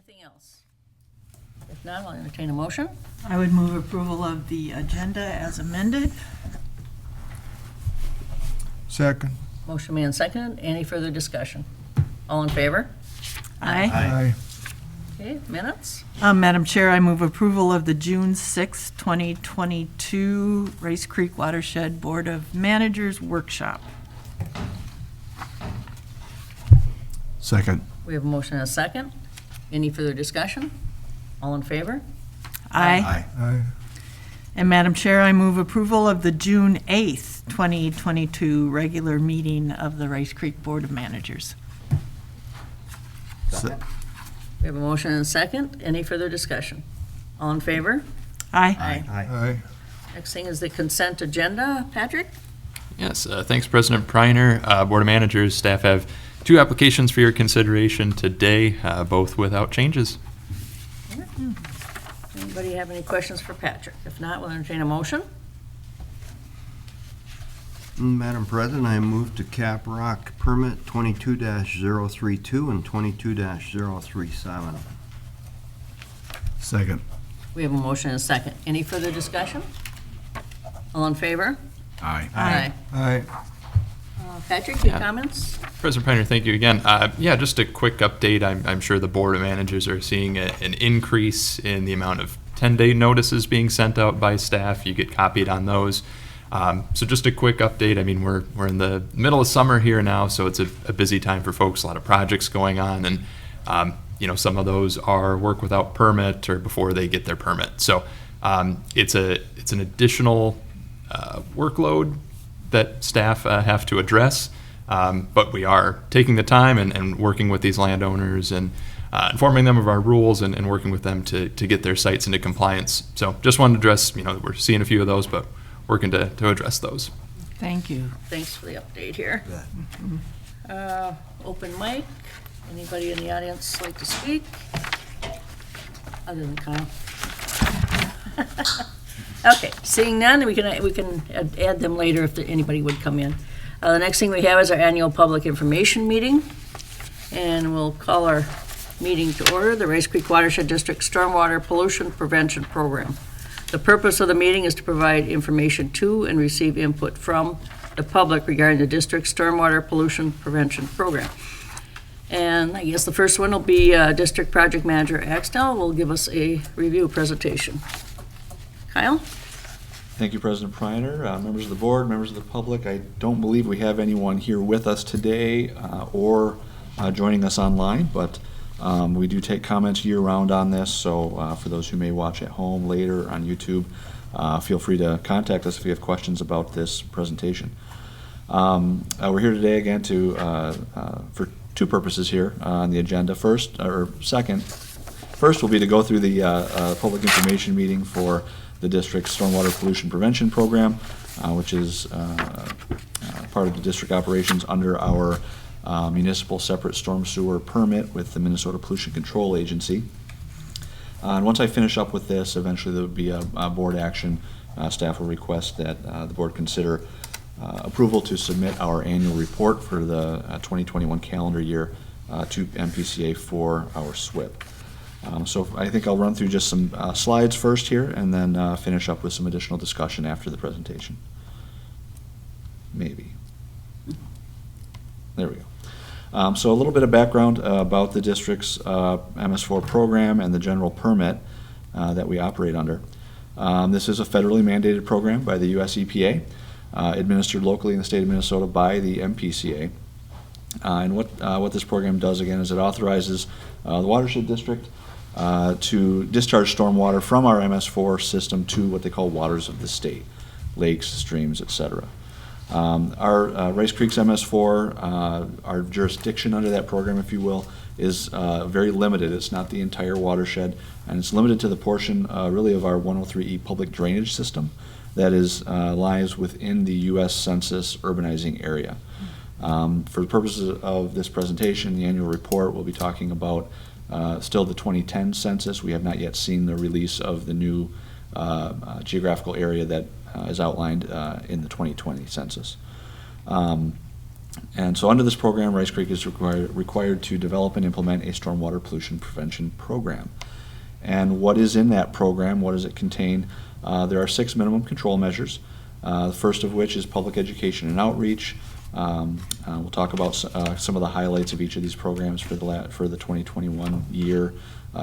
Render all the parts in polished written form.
Anything else? If not, I'll entertain a motion. I would move approval of the agenda as amended. Second. Motion made and seconded. Any further discussion? All in favor? Aye. Aye. Okay, minutes? Madam Chair, I move approval of the June 6, 2022 Rice Creek Watershed Board of Managers Workshop. Second. We have a motion and a second. Any further discussion? All in favor? Aye. Aye. And Madam Chair, I move approval of the June 8th, 2022 regular meeting of the Rice Creek Board of Managers. Se- We have a motion and a second. Any further discussion? All in favor? Aye. Aye. Next thing is the consent agenda. Patrick? Yes, thanks, President Preiner. Board of Managers, staff have two applications for your consideration today, both without changes. Anybody have any questions for Patrick? If not, we'll entertain a motion. Madam President, I move to Cap Rock permit 22-032 and 22-037. Second. We have a motion and a second. Any further discussion? All in favor? Aye. Aye. Aye. Patrick, your Yeah. comments? President Preiner, thank you again. Yeah, just a quick update. I'm sure the Board of Managers are seeing an increase in the amount of 10-day notices being sent out by staff. You get copied on those. So just a quick update. I mean, we're in the middle of summer here now, so it's a busy time for folks, a lot of projects going on, and some of those are work without permit or before they get their permit. So it's an additional workload that staff have to address, but we are taking the time and working with these landowners and informing them of our rules and working with them to get their sites into compliance. So just wanted to address, we're seeing a few of those, but working to address those. Thank you. Thanks for the update here. Open mic. Anybody in the audience like to speak? Other than Kyle. Okay, seeing none, we can add them later if anybody would come in. The next thing we have is our annual public information meeting, and we'll call our meeting to order, the Rice Creek Watershed District Stormwater Pollution Prevention Program. The purpose of the meeting is to provide information to and receive input from the public regarding the district's stormwater pollution prevention program. And I guess the first one will be District Project Manager Axtell will give us a review presentation. Kyle? Thank you, President Preiner, members of the board, members of the public. I don't believe we have anyone here with us today or joining us online, but we do take comments year-round on this, so for those who may watch at home later on YouTube, feel free to contact us if you have questions about this presentation. We're here today again for two purposes here on the agenda. First will be to go through the public information meeting for the district's stormwater pollution prevention program, which is part of the district operations under our municipal separate storm sewer permit with the Minnesota Pollution Control Agency. And once I finish up with this, eventually there will be a board action. Staff will request that the board consider approval to submit our annual report for the 2021 calendar year to MPCA for our SWIP. So I think I'll run through just some slides first here and then finish up with some additional discussion after the presentation. Maybe. There we go. So a little bit of background about the district's MS4 program and the general permit that we operate under. This is a federally mandated program by the US EPA, administered locally in the state of Minnesota by the MPCA. And what this program does again is it authorizes the Watershed District to discharge stormwater from our MS4 system to what they call waters of the state, lakes, streams, etc. Our Rice Creek's MS4, our jurisdiction under that program, if you will, is very limited. It's not the entire watershed, and it's limited to the portion really of our 103E public drainage system that lies within the U.S. Census urbanizing area. For the purposes of this presentation, the annual report, we'll be talking about still the 2010 census. We have not yet seen the release of the new geographical area that is outlined in the 2020 census. And so under this program, Rice Creek is required to develop and implement a stormwater pollution prevention program. And what is in that program? What does it contain? There are 6 minimum control measures, the first of which is public education and outreach. We'll talk about some of the highlights of each of these programs for the 2021 year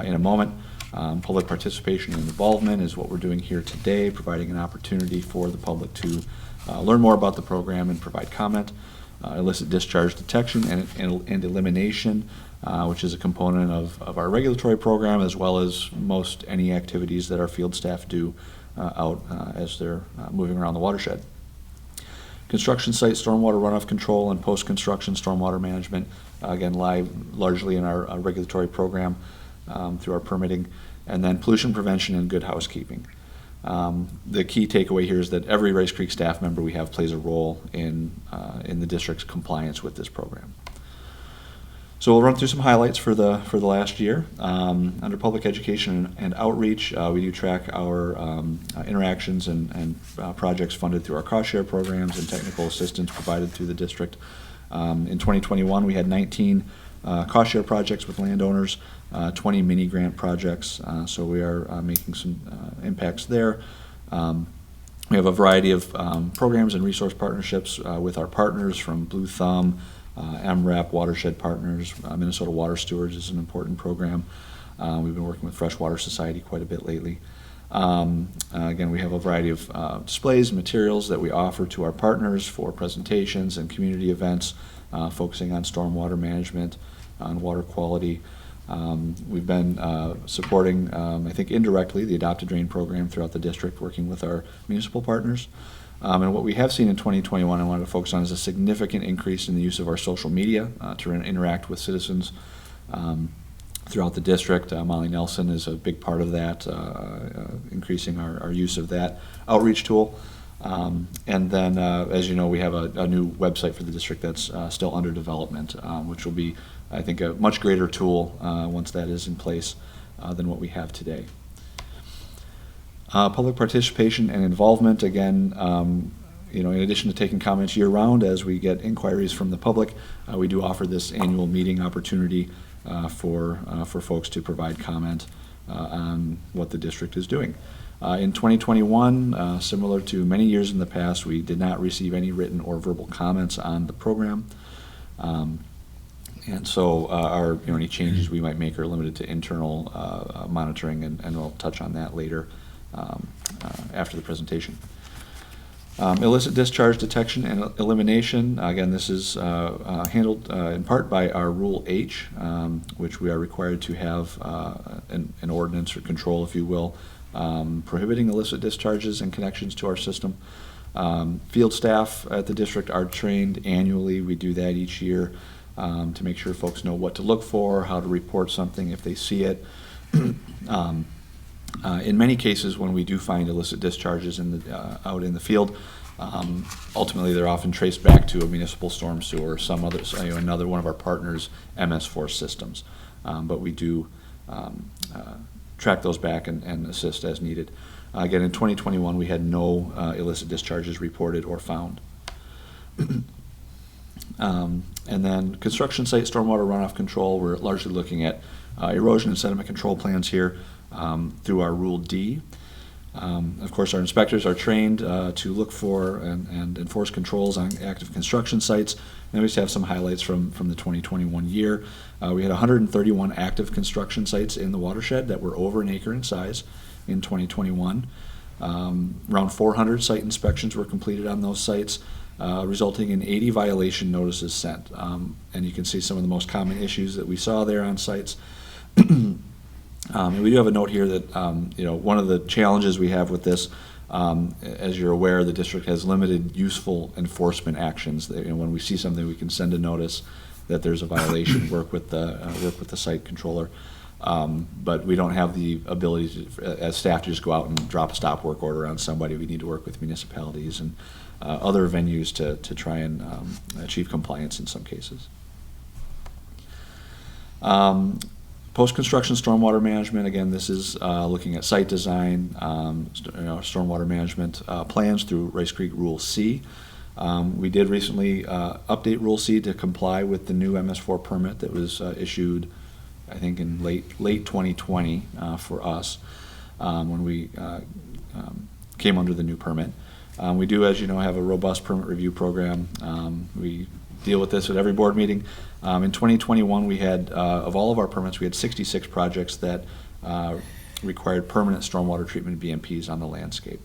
in a moment. Public participation and involvement is what we're doing here today, providing an opportunity for the public to learn more about the program and provide comment. Illicit discharge detection and elimination, which is a component of our regulatory program, as well as most any activities that our field staff do out as they're moving around the watershed. Construction site stormwater runoff control and post-construction stormwater management, again, lie largely in our regulatory program through our permitting, and then pollution prevention and good housekeeping. The key takeaway here is that every Rice Creek staff member we have plays a role in the district's compliance with this program. So we'll run through some highlights for the last year. Under public education and outreach, we do track our interactions and projects funded through our cost share programs and technical assistance provided through the district. In 2021, we had 19 cost share projects with landowners, 20 mini grant projects, so we are making some impacts there. We have a variety of programs and resource partnerships with our partners from Blue Thumb, MREP, Watershed Partners, Minnesota Water Stewards is an important program. We've been working with Freshwater Society quite a bit lately. Again, we have a variety of displays and materials that we offer to our partners for presentations and community events, focusing on stormwater management, on water quality. We've been supporting, I think indirectly, the Adopt a Drain program throughout the district, working with our municipal partners. And what we have seen in 2021, I wanted to focus on, is a significant increase in the use of our social media to interact with citizens throughout the district. Molly Nelson is a big part of that, increasing our use of that outreach tool. And then, as you know, we have a new website for the district that's still under development, which will be, I think, a much greater tool once that is in place than what we have today. Public participation and involvement, again, in addition to taking comments year-round as we get inquiries from the public, we do offer this annual meeting opportunity for folks to provide comment on what the district is doing. In 2021, similar to many years in the past, we did not receive any written or verbal comments on the program. And so any changes we might make are limited to internal monitoring, and we'll touch on that later after the presentation. Illicit discharge detection and elimination, again, this is handled in part by our Rule H, which we are required to have an ordinance or control, if you will, prohibiting illicit discharges and connections to our system. Field staff at the district are trained annually. We do that each year to make sure folks know what to look for, how to report something if they see it. In many cases, when we do find illicit discharges out in the field, ultimately they're often traced back to a municipal storm sewer or some other, another one of our partners' MS4 systems. But we do track those back and assist as needed. Again, in 2021, we had no illicit discharges reported or found. And then construction site stormwater runoff control, we're largely looking at erosion and sediment control plans here through our Rule D. Of course, our inspectors are trained to look for and enforce controls on active construction sites. And we just have some highlights from the 2021 year. We had 131 active construction sites in the watershed that were over an acre in size in 2021. Around 400 site inspections were completed on those sites, resulting in 80 violation notices sent. And you can see some of the most common issues that we saw there on sites. And we do have a note here that one of the challenges we have with this, as you're aware, the district has limited useful enforcement actions. When we see something, we can send a notice that there's a violation, work with the site controller. But we don't have the ability to, as staff, to just go out and drop a stop work order on somebody. We need to work with municipalities and other venues to try and achieve compliance in some cases. Post-construction stormwater management, again, this is looking at site design, stormwater management plans through Rice Creek Rule C. We did recently update Rule C to comply with the new MS4 permit that was issued, I think, in late 2020 for us when we came under the new permit. We do, as you know, have a robust permit review program. We deal with this at every board meeting. In 2021, we had, of all of our permits, we had 66 projects that required permanent stormwater treatment BMPs on the landscape.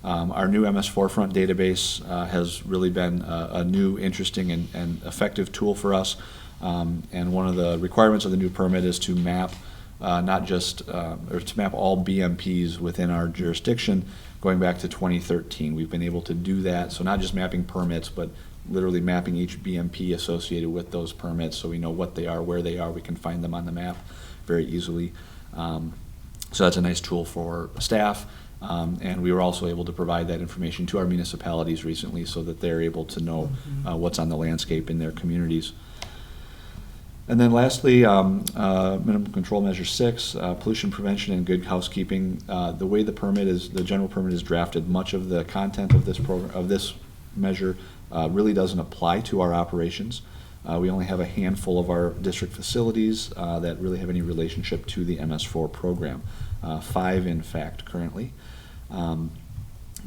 Our new MS4 front database has really been a new, interesting, and effective tool for us. And one of the requirements of the new permit is to map not just, or to map all BMPs within our jurisdiction going back to 2013. We've been able to do that, so not just mapping permits, but literally mapping each BMP associated with those permits so we know what they are, where they are, we can find them on the map very easily. So that's a nice tool for staff, and we were also able to provide that information to our municipalities recently so that they're able to know what's on the landscape in their communities. And then lastly, minimum control measure 6, pollution prevention and good housekeeping. The way the general permit is drafted, much of the content of this program, of this measure, really doesn't apply to our operations. We only have a handful of our district facilities that really have any relationship to the MS4 program. 5, in fact, currently.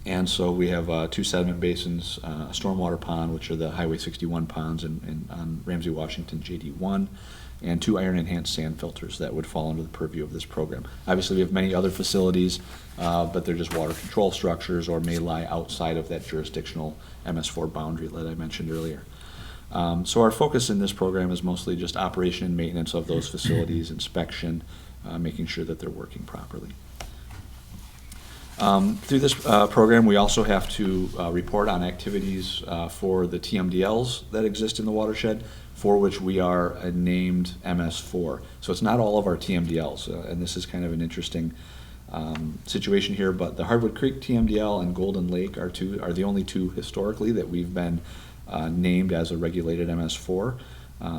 And so we have 2 sediment basins, a stormwater pond, which are the Highway 61 ponds on Ramsey, Washington, JD1, and 2 iron-enhanced sand filters that would fall under the purview of this program. Obviously, we have many other facilities, but they're just water control structures or may lie outside of that jurisdictional MS4 boundary that I mentioned earlier. So our focus in this program is mostly just operation and maintenance of those facilities, inspection, making sure that they're working properly. Through this program, we also have to report on activities for the TMDLs that exist in the watershed, for which we are a named MS4. So it's not all of our TMDLs, and this is kind of an interesting situation here, but the Hardwood Creek TMDL and Golden Lake are the only 2 historically that we've been named as a regulated MS4.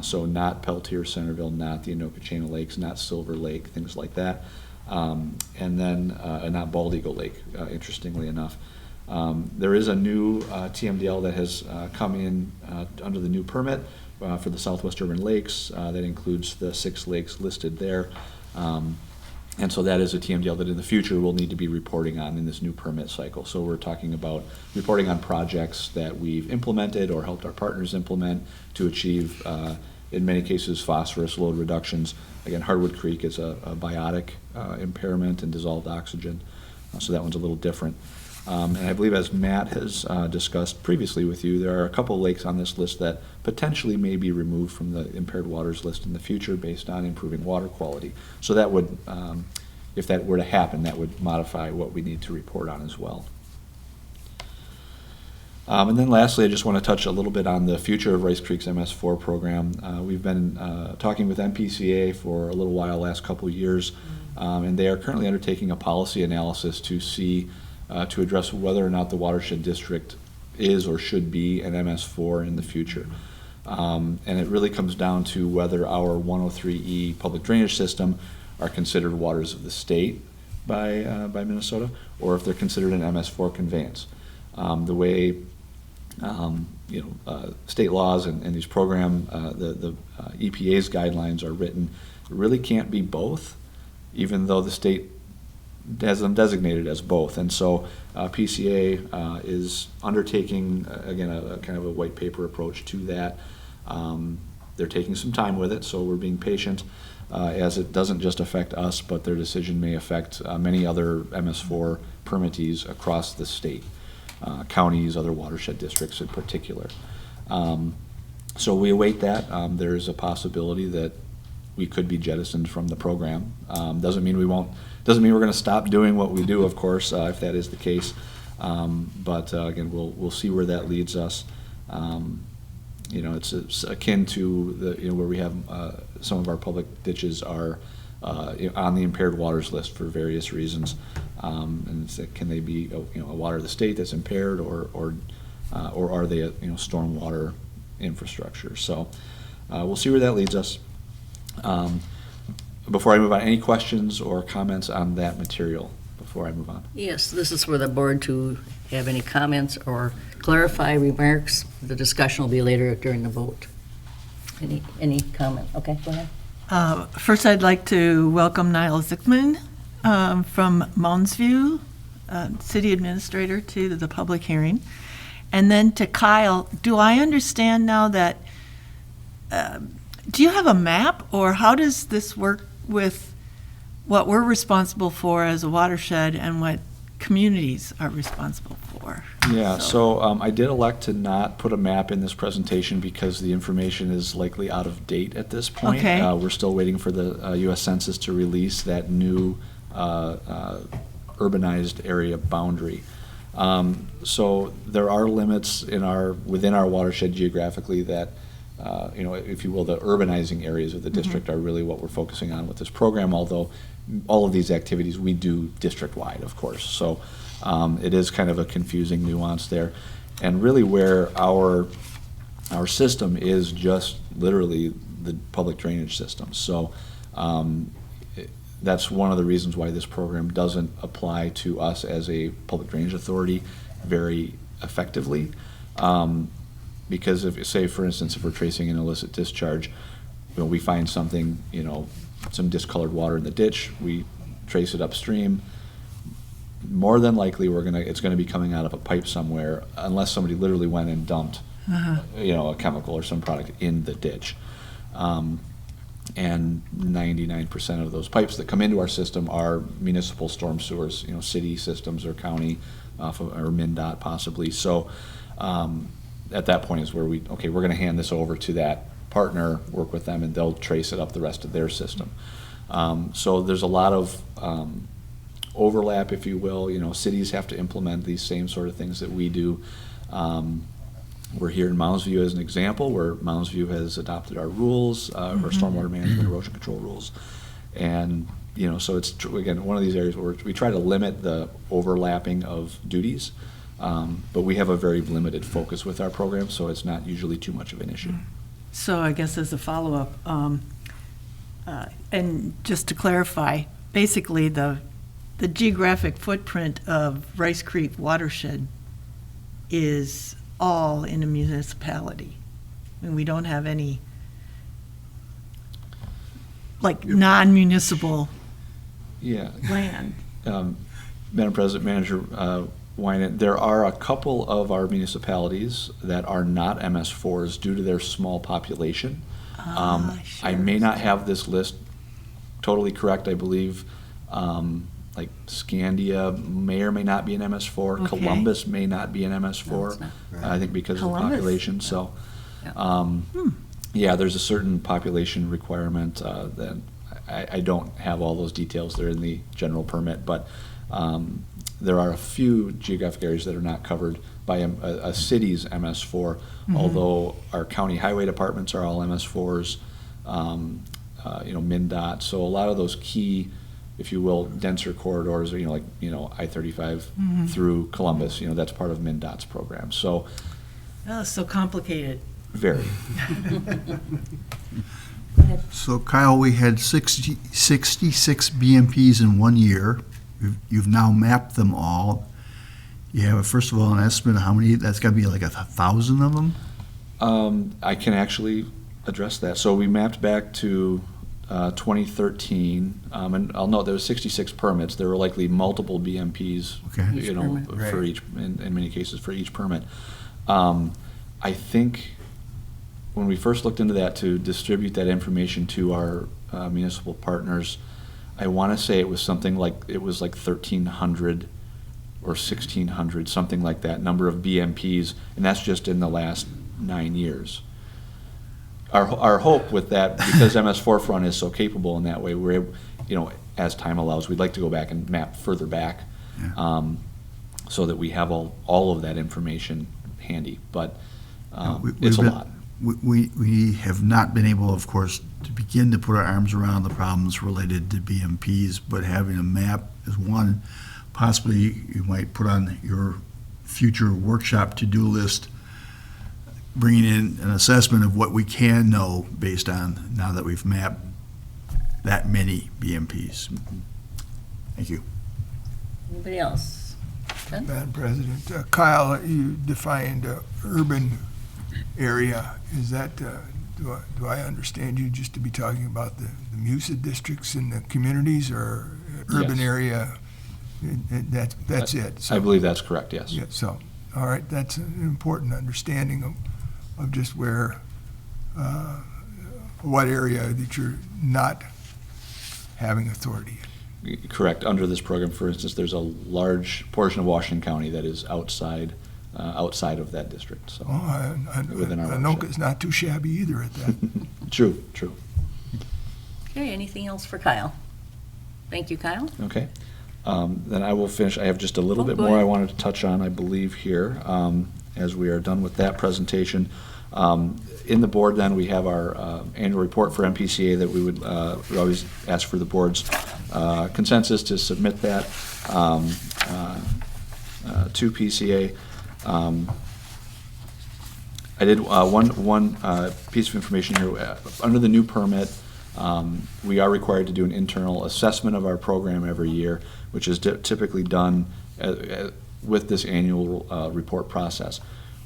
So not Peltier, Centerville, not the Anoka-Chena Lakes, not Silver Lake, things like that. And then not Bald Eagle Lake, interestingly enough. There is a new TMDL that has come in under the new permit for the Southwest Urban Lakes. That includes the 6 lakes listed there. And so that is a TMDL that in the future we'll need to be reporting on in this new permit cycle. So we're talking about reporting on projects that we've implemented or helped our partners implement to achieve, in many cases, phosphorus load reductions. Again, Hardwood Creek is a biotic impairment and dissolved oxygen, so that one's a little different. And I believe, as Matt has discussed previously with you, there are a couple lakes on this list that potentially may be removed from the impaired waters list in the future based on improving water quality. So that would, if that were to happen, that would modify what we need to report on as well. And then lastly, I just want to touch a little bit on the future of Rice Creek's MS4 program. We've been talking with MPCA for a little while, last couple of years, and they are currently undertaking a policy analysis to see, to address whether or not the watershed district is or should be an MS4 in the future. And it really comes down to whether our 103E public drainage system are considered waters of the state by Minnesota, or if they're considered an MS4 conveyance. The way state laws and these program, the EPA's guidelines are written, it really can't be both, even though the state has them designated as both. And so PCA is undertaking, again, a kind of a white paper approach to that. They're taking some time with it, so we're being patient, as it doesn't just affect us, but their decision may affect many other MS4 permittees across the state. Counties, other watershed districts in particular. So we await that. There's a possibility that we could be jettisoned from the program. Doesn't mean we're going to stop doing what we do, of course, if that is the case. But again, we'll see where that leads us. It's akin to where we have some of our public ditches are on the impaired waters list for various reasons. And can they be a water of the state that's impaired, or are they a stormwater infrastructure? So we'll see where that leads us. Before I move on, any questions or comments on that material before I move on? Yes, this is for the board to have any comments or clarify remarks. The discussion will be later during the vote. Any comment? Okay, go ahead. First, I'd like to welcome Niall Zickman from Mounds View, City Administrator, to the public hearing. And then to Kyle, do I understand now that, do you have a map, or how does this work with what we're responsible for as a watershed and what communities are responsible for? Yeah, so I did elect to not put a map in this presentation because the information is likely out of date at this point. Okay. We're still waiting for the U.S. Census to release that new urbanized area boundary. So there are limits within our watershed geographically that, if you will, the urbanizing areas of the district are really what we're focusing on with this program, although all of these activities we do district-wide, of course. So it is kind of a confusing nuance there. And really where our system is just literally the public drainage system. So that's one of the reasons why this program doesn't apply to us as a public drainage authority very effectively. Because if, say, for instance, if we're tracing an illicit discharge, we find something, some discolored water in the ditch, we trace it upstream, more than likely it's gonna be coming out of a pipe somewhere, unless somebody literally went and dumped, a chemical or some product in the ditch. And 99% of those pipes that come into our system are municipal storm sewers, city systems or county, or MnDOT possibly. So at that point is where we're going to hand this over to that partner, work with them, and they'll trace it up the rest of their system. So there's a lot of overlap, if you will. Cities have to implement these same sort of things that we do. We're here in Mounds View as an example, where Mounds View has adopted our rules, our stormwater management, erosion control rules. And, so it's, again, one of these areas where we try to limit the overlapping of duties, but we have a very limited focus with our program, so it's not usually too much of an issue. So I guess as a follow-up, and just to clarify, basically the geographic footprint of Rice Creek Watershed is all in a municipality. I mean, we don't have any, non-municipal land. Madam President, Manager Wynant, there are a couple of our municipalities that are not MS4s due to their small population. I may not have this list totally correct. I believe Scandia may or may not be an MS4. Okay. Columbus may not be an MS4. No, it's not. I think because of the Columbus? population. So, Yeah. there's a certain population requirement that I don't have all those details. They're in the general permit, but there are a few geographic areas that are not covered by a city's MS4, although our county highway departments are all MS4s, MnDOT. So a lot of those key, if you will, denser corridors, I-35 through Columbus, that's part of MnDOT's program. So Oh, so complicated. very. So Kyle, we had 66 BMPs in 1 year. You've now mapped them all. You have, first of all, an estimate of how many, that's got to be like 1,000 of them? I can actually address that. So we mapped back to 2013, and I'll note there were 66 permits. There were likely multiple BMPs, Okay. for each, in many cases, for each permit. I think when we first looked into that to distribute that information to our municipal partners, I want to say it was something like 1,300 or 1,600, something like that, number of BMPs, and that's just in the last 9 years. Our hope with that, because MS4 Front is so capable in that way, we're able, as time allows, we'd like to go back and map further back, so that we have all of that information handy. But it's a lot. We have not been able, of course, to begin to put our arms around the problems related to BMPs, but having a map is one. Possibly you might put on your future workshop to-do list, bringing in an assessment of what we can know based on, now that we've mapped that many BMPs. Thank you. Anybody else? Madam President. Kyle, you defined urban area. Is that, do I understand you just to be talking about the MUSA districts and the communities, or urban Yes. area? That's it? I believe that's correct, yes. Yeah, so, all right, that's an important understanding of just where, what area that you're not having authority in. Correct. Under this program, for instance, there's a large portion of Washington County that is outside of that district, so. Oh, Within our Anoka's not too shabby either at that. True. Okay, anything else for Kyle? Thank you, Kyle. Okay. Then I will finish. I have just a little Oh, bit go more I ahead. wanted to touch on, I believe, here, as we are done with that presentation. In the board, then, we have our annual report for MPCA that we would we always ask for the board's consensus to submit that to PCA. I did one piece of information here. Under the new permit, we are required to do an internal assessment of our program every year, which is typically done with this annual report process.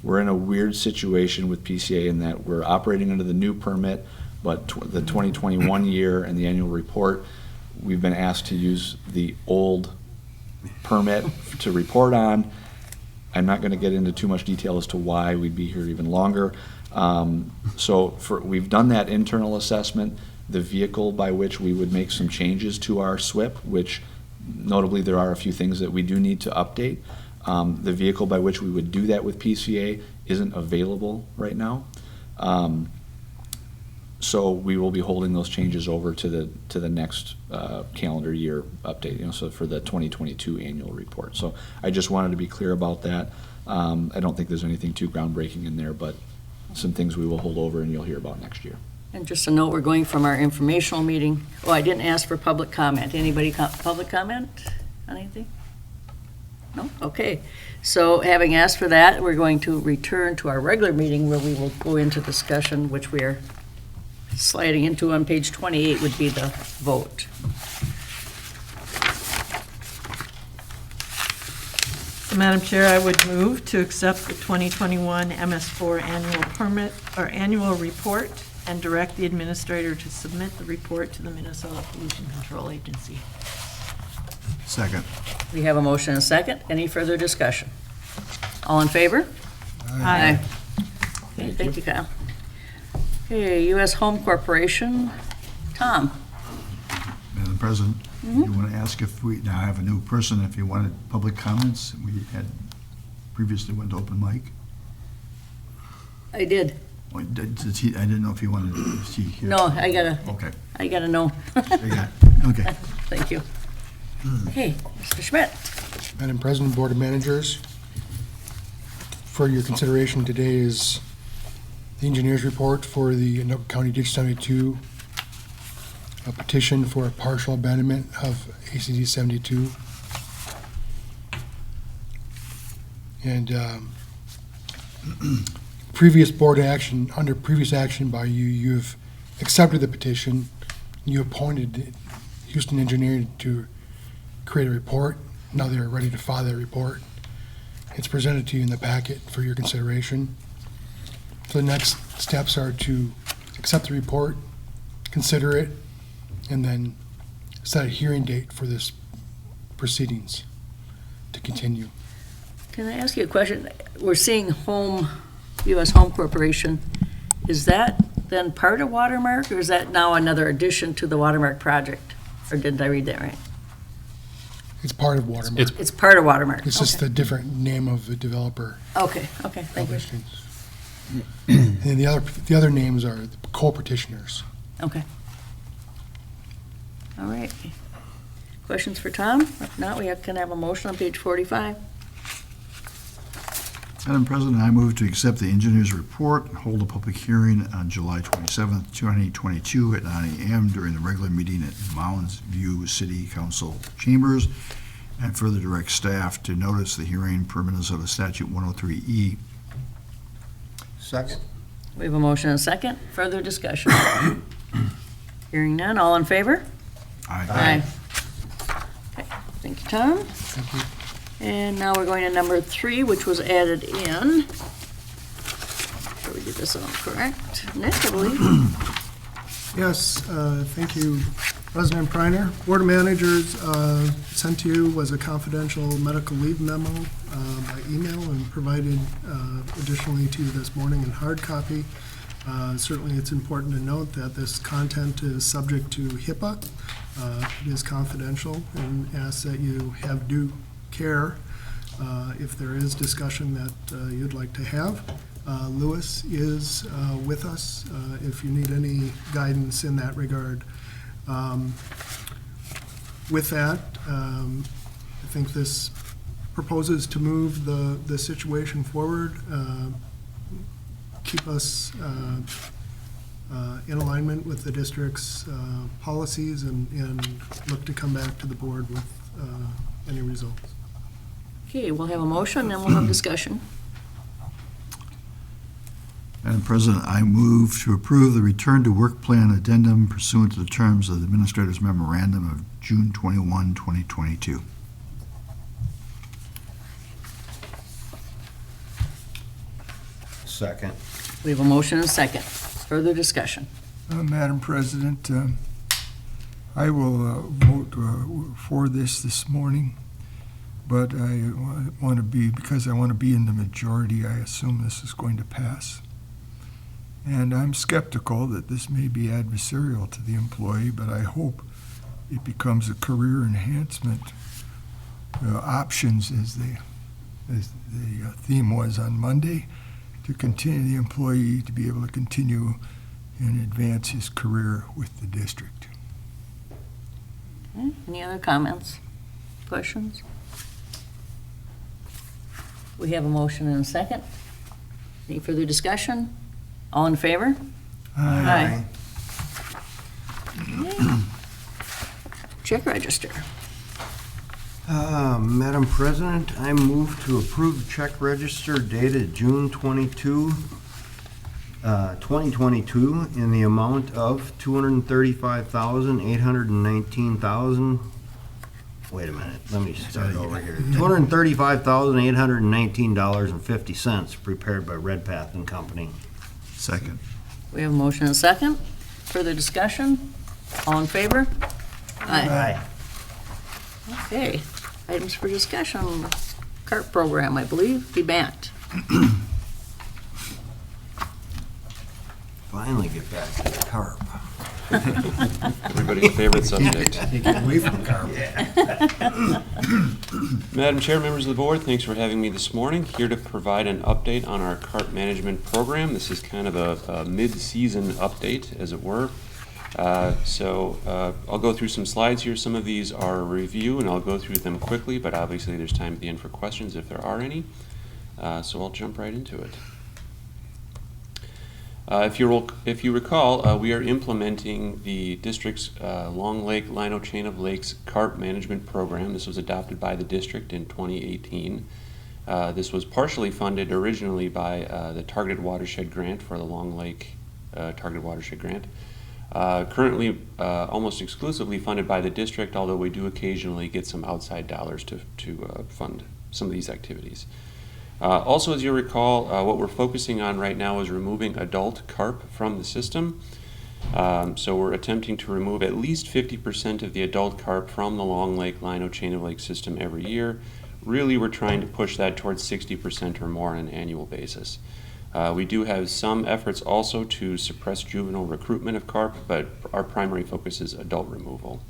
We're in a weird situation with PCA in that we're operating under the new permit, but the 2021 year and the annual report, we've been asked to use the old permit to report on. I'm not going to get into too much detail as to why we'd be here even longer. We've done that internal assessment. The vehicle by which we would make some changes to our SWIP, which notably there are a few things that we do need to update. The vehicle by which we would do that with PCA isn't available right now. So we will be holding those changes over to the next calendar year update, so for the 2022 annual report. So I just wanted to be clear about that. I don't think there's anything too groundbreaking in there, but some things we will hold over and you'll hear about next year. And just a note, we're going from our informational meeting. Oh, I didn't ask for public comment. Anybody public comment on anything? No? Okay. So having asked for that, we're going to return to our regular meeting where we will go into discussion, which we are sliding into on page 28 would be the vote. So, Madam Chair, I would move to accept the 2021 MS4 annual permit, or annual report, and direct the administrator to submit the report to the Minnesota Pollution Control Agency. Second. We have a motion and a second. Any further discussion? All in favor? Aye. Okay, thank you, Kyle. Okay, U.S. Home Corporation, Tom. Madam President, you want to ask if we now have a new person, if you wanted public comments? We had previously went to open mic. I did. I didn't know if he wanted to, is he here? No, I Okay. gotta know. Okay. Thank you. Okay, Mr. Schmidt. Madam President, Board of Managers, for your consideration today is the engineer's report for the Anoka County Ditch 72, a petition for a partial abandonment of ACD 72. And previous board action, under previous action by you, you've accepted the petition. You appointed Houston Engineering to create a report. Now they're ready to file their report. It's presented to you in the packet for your consideration. So the next steps are to accept the report, consider it, and then set a hearing date for this proceedings to continue. Can I ask you a question? We're seeing U.S. Home Corporation. Is that then part of Watermark, or is that now another addition to the Watermark project? Or didn't I read that right? It's part of Watermark. It's part of Watermark. It's just Okay. a different name of the developer. Okay, thank you. And then the other names are the co-petitioners. Okay. All right. Questions for Tom? If not, we can have a motion on page 45. Madam President, I move to accept the engineer's report, hold a public hearing on July 27th, 2022 at 9 a.m. during the regular meeting at Mounds View City Council Chambers, and further direct staff to notice the hearing per Minnesota Statute 103E. Second. We have a motion and a second. Further discussion? Hearing none. All in favor? Aye. Okay. Thank you, Tom. Thank you. And now we're going to number 3, which was added in. Sure we get this all correct. Nick, I believe. Yes, thank you, President Preiner. Board of Managers sent to you was a confidential medical leave memo by email and provided additionally to you this morning in hard copy. Certainly, it's important to note that this content is subject to HIPAA. It is confidential and asks that you have due care if there is discussion that you'd like to have. Lewis is with us if you need any guidance in that regard. With that, I think this proposes to move the situation forward, keep us in alignment with the district's policies and look to come back to the board with any results. Okay, we'll have a motion and we'll have discussion. Madam President, I move to approve the return to work plan addendum pursuant to the terms of the Administrator's Memorandum of June 21, 2022. Second. We have a motion and a second. Further discussion. Madam President, I will vote for this morning, but I want to be, because I want to be in the majority, I assume this is going to pass. And I'm skeptical that this may be adversarial to the employee, but I hope it becomes a career enhancement options as the theme was on Monday, to continue the employee to be able to continue and advance his career with the district. Okay, any other comments, questions? We have a motion and a second. Any further discussion? All in favor? Aye. Okay. Check register. Madam President, I move to approve the check register dated June 22, 2022 in the amount of $235,819,000. Wait a minute, let me start over here. $235,819.50 prepared by Redpath and Company. Second. We have a motion and a second. Further discussion? All in favor? Aye. Okay, items for discussion. CART program, I believe, be backed. Finally get back to the carp. Everybody's favorite subject. Take it away from carp. Madam Chair, members of the board, thanks for having me this morning. Here to provide an update on our CARP management program. This is kind of a mid-season update, as it were. I'll go through some slides here. Some of these are a review, and I'll go through them quickly, but obviously there's time at the end for questions if there are any. So I'll jump right into it. If you recall, we are implementing the district's Long Lake Lino Chain of Lakes CARP management program. This was adopted by the district in 2018. This was partially funded originally by the Targeted Watershed Grant for the Long Lake Targeted Watershed Grant. Currently almost exclusively funded by the district, although we do occasionally get some outside dollars to fund some of these activities. Also, as you recall, what we're focusing on right now is removing adult carp from the system. So we're attempting to remove at least 50% of the adult carp from the Long Lake Lino Chain of Lakes system every year. Really, we're trying to push that towards 60% or more on an annual basis. We do have some efforts also to suppress juvenile recruitment of carp, but our primary focus is adult removal.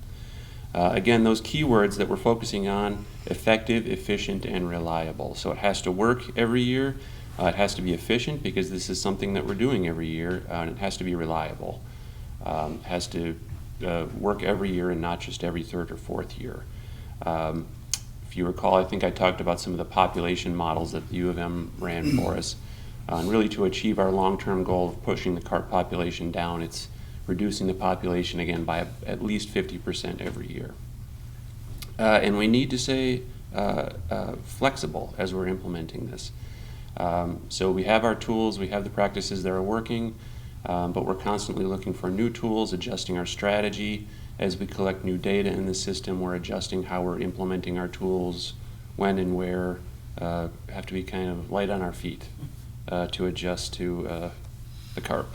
Again, those keywords that we're focusing on: effective, efficient, and reliable. So it has to work every year. It has to be efficient because this is something that we're doing every year, and it has to be reliable. It has to work every year and not just every third or fourth year. If you recall, I think I talked about some of the population models that the U of M ran for us. And really, to achieve our long-term goal of pushing the carp population down, it's reducing the population again by at least 50% every year. And we need to stay flexible as we're implementing this. So we have our tools, we have the practices that are working, but we're constantly looking for new tools, adjusting our strategy. As we collect new data in the system, we're adjusting how we're implementing our tools, when and where have to be kind of light on our feet to adjust to the carp.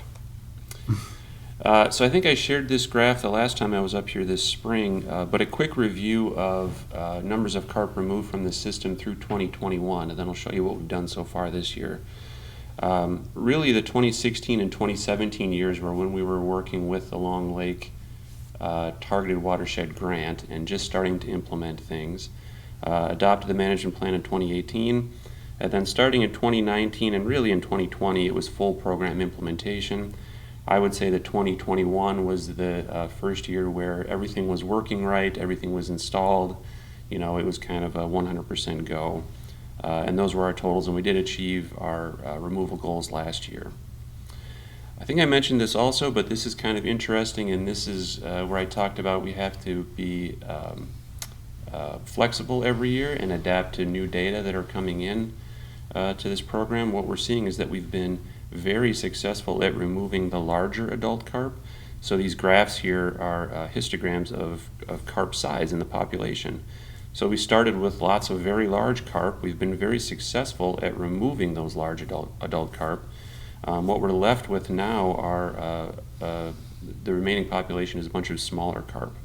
So I think I shared this graph the last time I was up here this spring, but a quick review of numbers of carp removed from the system through 2021, and then I'll show you what we've done so far this year. Really the 2016 and 2017 years were when we were working with the Long Lake Targeted Watershed Grant and just starting to implement things. Adopted the management plan in 2018, and then starting in 2019 and really in 2020 it was full program implementation. I would say that 2021 was the first year where everything was working right, everything was installed, it was kind of a 100% go. And those were our totals, and we did achieve our removal goals last year. I think I mentioned this also, but this is kind of interesting, and this is where I talked about we have to be flexible every year and adapt to new data that are coming in to this program. What we're seeing is that we've been very successful at removing the larger adult carp. So these graphs here are histograms of carp size in the population. So we started with lots of very large carp. We've been very successful at removing those large adult carp. What we're left with now are the remaining population is a bunch of smaller carp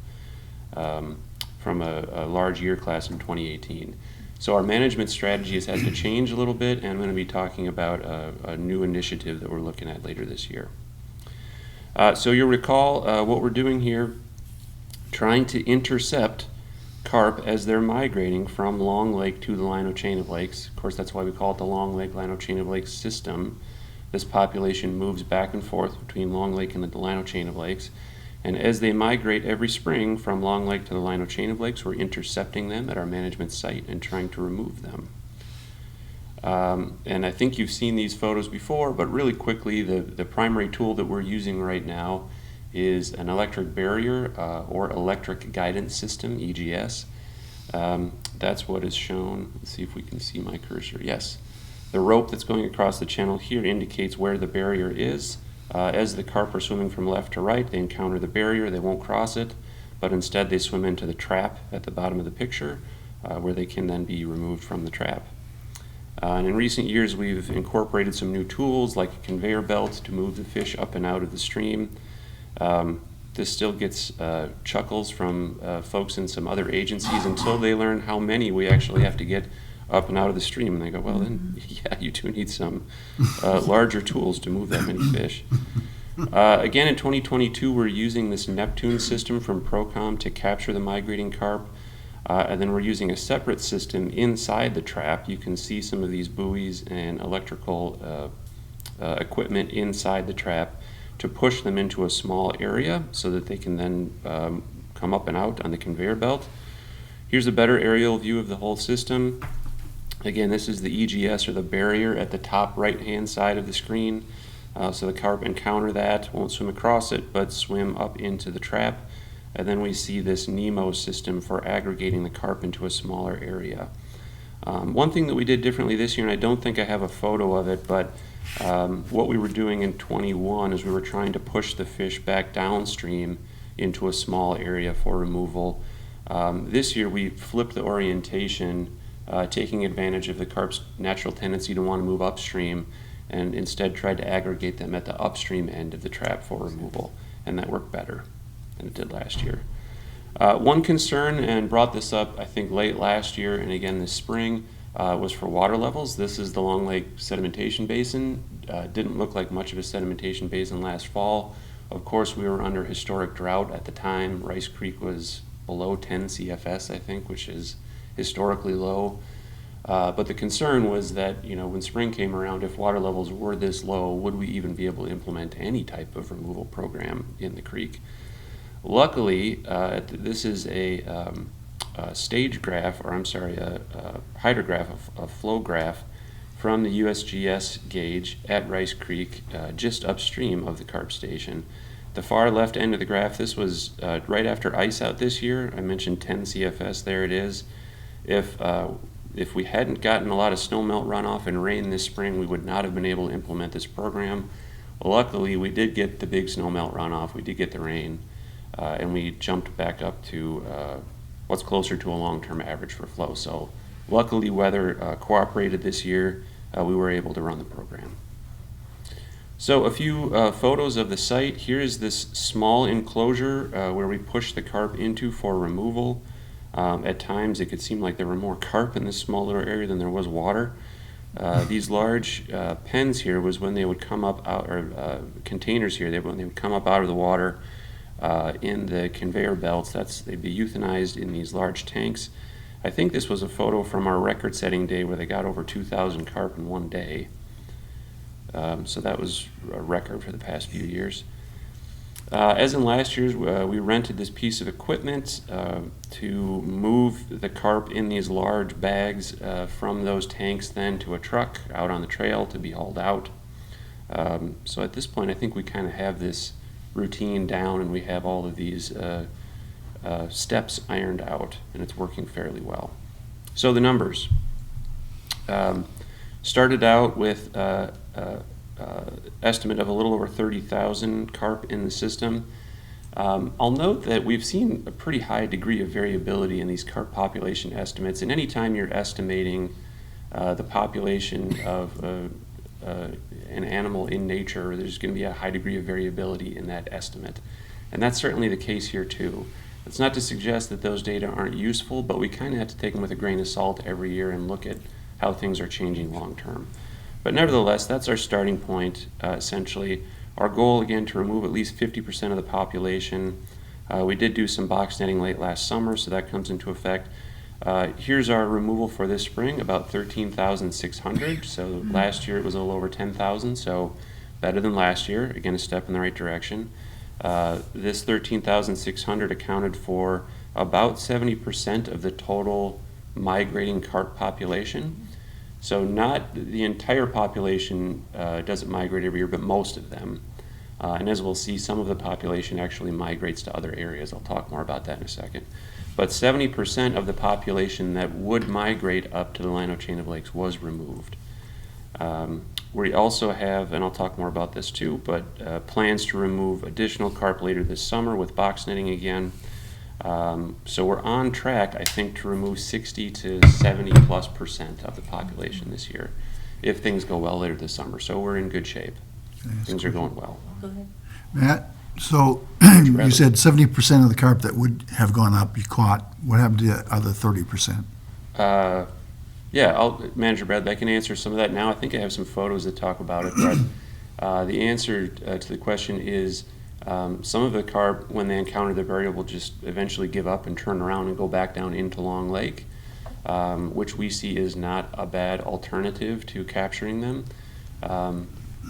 from a large year class in 2018. So our management strategy has had to change a little bit, and I'm going to be talking about a new initiative that we're looking at later this year. So you'll recall what we're doing here, trying to intercept carp as they're migrating from Long Lake to the Lino Chain of Lakes. Of course, that's why we call it the Long Lake Lino Chain of Lakes system. This population moves back and forth between Long Lake and the Lino Chain of Lakes. And as they migrate every spring from Long Lake to the Lino Chain of Lakes, we're intercepting them at our management site and trying to remove them. And I think you've seen these photos before, but really quickly, the primary tool that we're using right now is an electric barrier or electric guidance system, EGS. That's what is shown. Let's see if we can see my cursor. Yes. The rope that's going across the channel here indicates where the barrier is. As the carp are swimming from left to right, they encounter the barrier, they won't cross it, but instead they swim into the trap at the bottom of the picture, where they can then be removed from the trap. And in recent years we've incorporated some new tools like a conveyor belt to move the fish up and out of the stream. This still gets chuckles from folks in some other agencies until they learn how many we actually have to get up and out of the stream, and they go, well then, yeah, you do need some larger tools to move that many fish. Again, in 2022, we're using this Neptune system from Procom to capture the migrating carp, and then we're using a separate system inside the trap. You can see some of these buoys and electrical equipment inside the trap to push them into a small area so that they can then come up and out on the conveyor belt. Here's a better aerial view of the whole system. Again, this is the EGS, or the barrier, at the top right-hand side of the screen. So the carp encounter that, won't swim across it, but swim up into the trap. And then we see this Nemo system for aggregating the carp into a smaller area. One thing that we did differently this year, and I don't think I have a photo of it, but what we were doing in 21 is we were trying to push the fish back downstream into a small area for removal. This year we flipped the orientation, taking advantage of the carp's natural tendency to want to move upstream, and instead tried to aggregate them at the upstream end of the trap for removal, and that worked better than it did last year. One concern, and brought this up I think late last year and again this spring, was for water levels. This is the Long Lake sedimentation basin. Didn't look like much of a sedimentation basin last fall. Of course, we were under historic drought at the time. Rice Creek was below 10 CFS, I think, which is historically low. But the concern was that, when spring came around, if water levels were this low, would we even be able to implement any type of removal program in the creek? Luckily, this is a stage graph, or I'm sorry, a hydrograph, a flow graph from the USGS gauge at Rice Creek, just upstream of the carp station. The far left end of the graph, this was right after ice out this year. I mentioned 10 CFS, there it is. If we hadn't gotten a lot of snowmelt runoff and rain this spring, we would not have been able to implement this program. Luckily, we did get the big snowmelt runoff, we did get the rain, and we jumped back up to what's closer to a long-term average for flow. So Luckily, weather cooperated this year. We were able to run the program. So a few photos of the site. Here's this small enclosure where we push the carp into for removal. At times it could seem like there were more carp in this small little area than there was water. These large pens here was when they would come up out, or containers here, when they would come up out of the water in the conveyor belts. They'd be euthanized in these large tanks. I think this was a photo from our record-setting day where they got over 2,000 carp in one day. So that was a record for the past few years. As in last year's, we rented this piece of equipment to move the carp in these large bags from those tanks then to a truck out on the trail to be hauled out. So at this point, I think we kind of have this routine down, and we have all of these steps ironed out, and it's working fairly well. So the numbers. Started out with estimate of a little over 30,000 carp in the system. I'll note that we've seen a pretty high degree of variability in these carp population estimates, and anytime you're estimating the population of an animal in nature, there's going to be a high degree of variability in that estimate. And that's certainly the case here too. It's not to suggest that those data aren't useful, but we kind of have to take them with a grain of salt every year and look at how things are changing long term. But nevertheless, that's our starting point, essentially. Our goal, again, to remove at least 50% of the population. We did do some box netting late last summer, so that comes into effect. Here's our removal for this spring, about 13,600. So last year it was a little over 10,000, so better than last year. Again, a step in the right direction. This 13,600 accounted for about 70% of the total migrating carp population. So not the entire population doesn't migrate every year, but most of them. And as we'll see, some of the population actually migrates to other areas. I'll talk more about that in a second. But 70% of the population that would migrate up to the Lino Chain of Lakes was removed. We also have, and I'll talk more about this too, but plans to remove additional carp later this summer with box netting again. So we're on track, I think, to remove 60 to 70+% of the population this year, if things go well later this summer. So we're in good shape. Things are going well. Go ahead. Matt, so you said 70% of the carp that would have gone up you caught. What happened to the other 30%? Yeah, Manager Bradley, I can answer some of that now. I think I have some photos that talk about it, but the answer to the question is some of the carp, when they encounter the barrier, will just eventually give up and turn around and go back down into Long Lake, which we see is not a bad alternative to capturing them.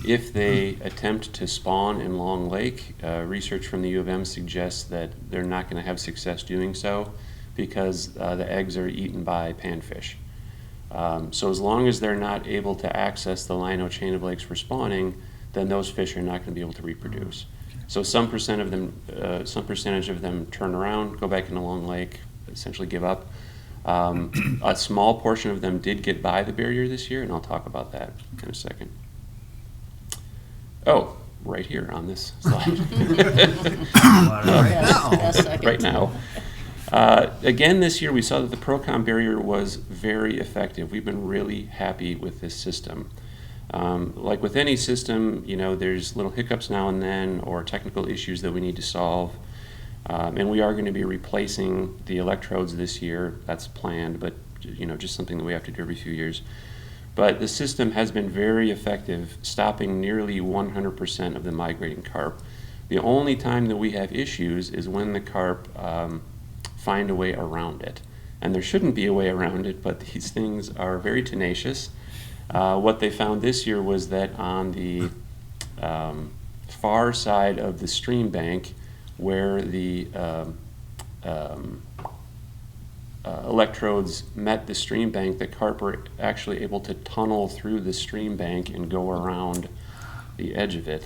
If they attempt to spawn in Long Lake, research from the U of M suggests that they're not going to have success doing so because the eggs are eaten by panfish. So as long as they're not able to access the Lino Chain of Lakes for spawning, then those fish are not going to be able to reproduce. So some percentage of them turn around, go back into Long Lake, essentially give up. A small portion of them did get by the barrier this year, and I'll talk about that in a second. Oh, right here on this slide. Right now. Again, this year we saw that the Procom barrier was very effective. We've been really happy with this system. Like with any system, you know, there's little hiccups now and then or technical issues that we need to solve. And we are going to be replacing the electrodes this year. That's planned, but you know, just something that we have to do every few years. But the system has been very effective, stopping nearly 100% of the migrating carp. The only time that we have issues is when the carp find a way around it. And there shouldn't be a way around it, but these things are very tenacious. What they found this year was that on the far side of the stream bank, where the electrodes met the stream bank, the carp were actually able to tunnel through the stream bank and go around the edge of it.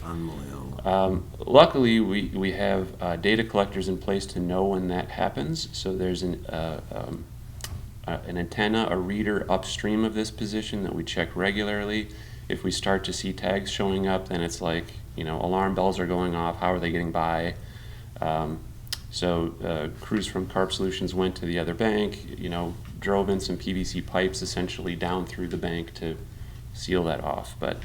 Luckily, we have data collectors in place to know when that happens. So there's an antenna, a reader upstream of this position that we check regularly. If we start to see tags showing up, then it's like, you know, alarm bells are going off. How are they getting by? So crews from Carp Solutions went to the other bank, drove in some PVC pipes essentially down through the bank to seal that off. But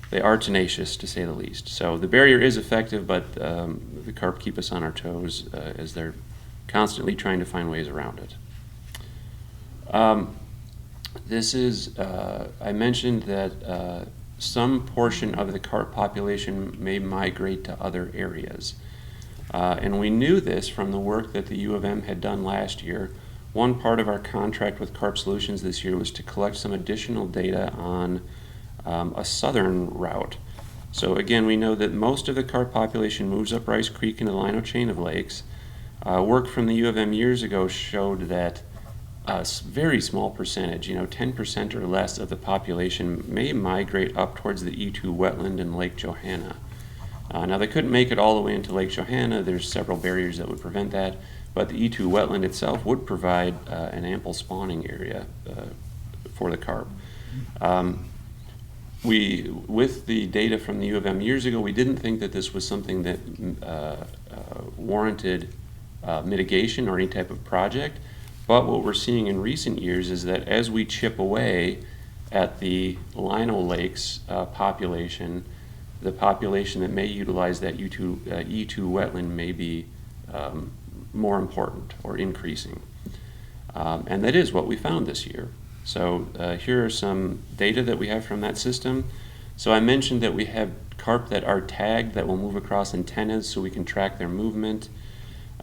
they are tenacious, to say the least. So the barrier is effective, but the carp keep us on our toes as they're constantly trying to find ways around it. This is, I mentioned that some portion of the carp population may migrate to other areas. And we knew this from the work that the U of M had done last year. One part of our contract with Carp Solutions this year was to collect some additional data on a southern route. So again, we know that most of the carp population moves up Rice Creek into the Lino chain of lakes. Work from the U of M years ago showed that a very small percentage, 10% or less of the population may migrate up towards the E2 wetland in Lake Johanna. Now they couldn't make it all the way into Lake Johanna. There's several barriers that would prevent that, but the E2 wetland itself would provide an ample spawning area for the carp. With the data from the U of M years ago, we didn't think that this was something that warranted mitigation or any type of project. But what we're seeing in recent years is that as we chip away at the Lino Lakes population, the population that may utilize that E2 wetland may be more important or increasing. And that is what we found this year. So here are some data that we have from that system. So I mentioned that we have carp that are tagged that will move across antennas so we can track their movement.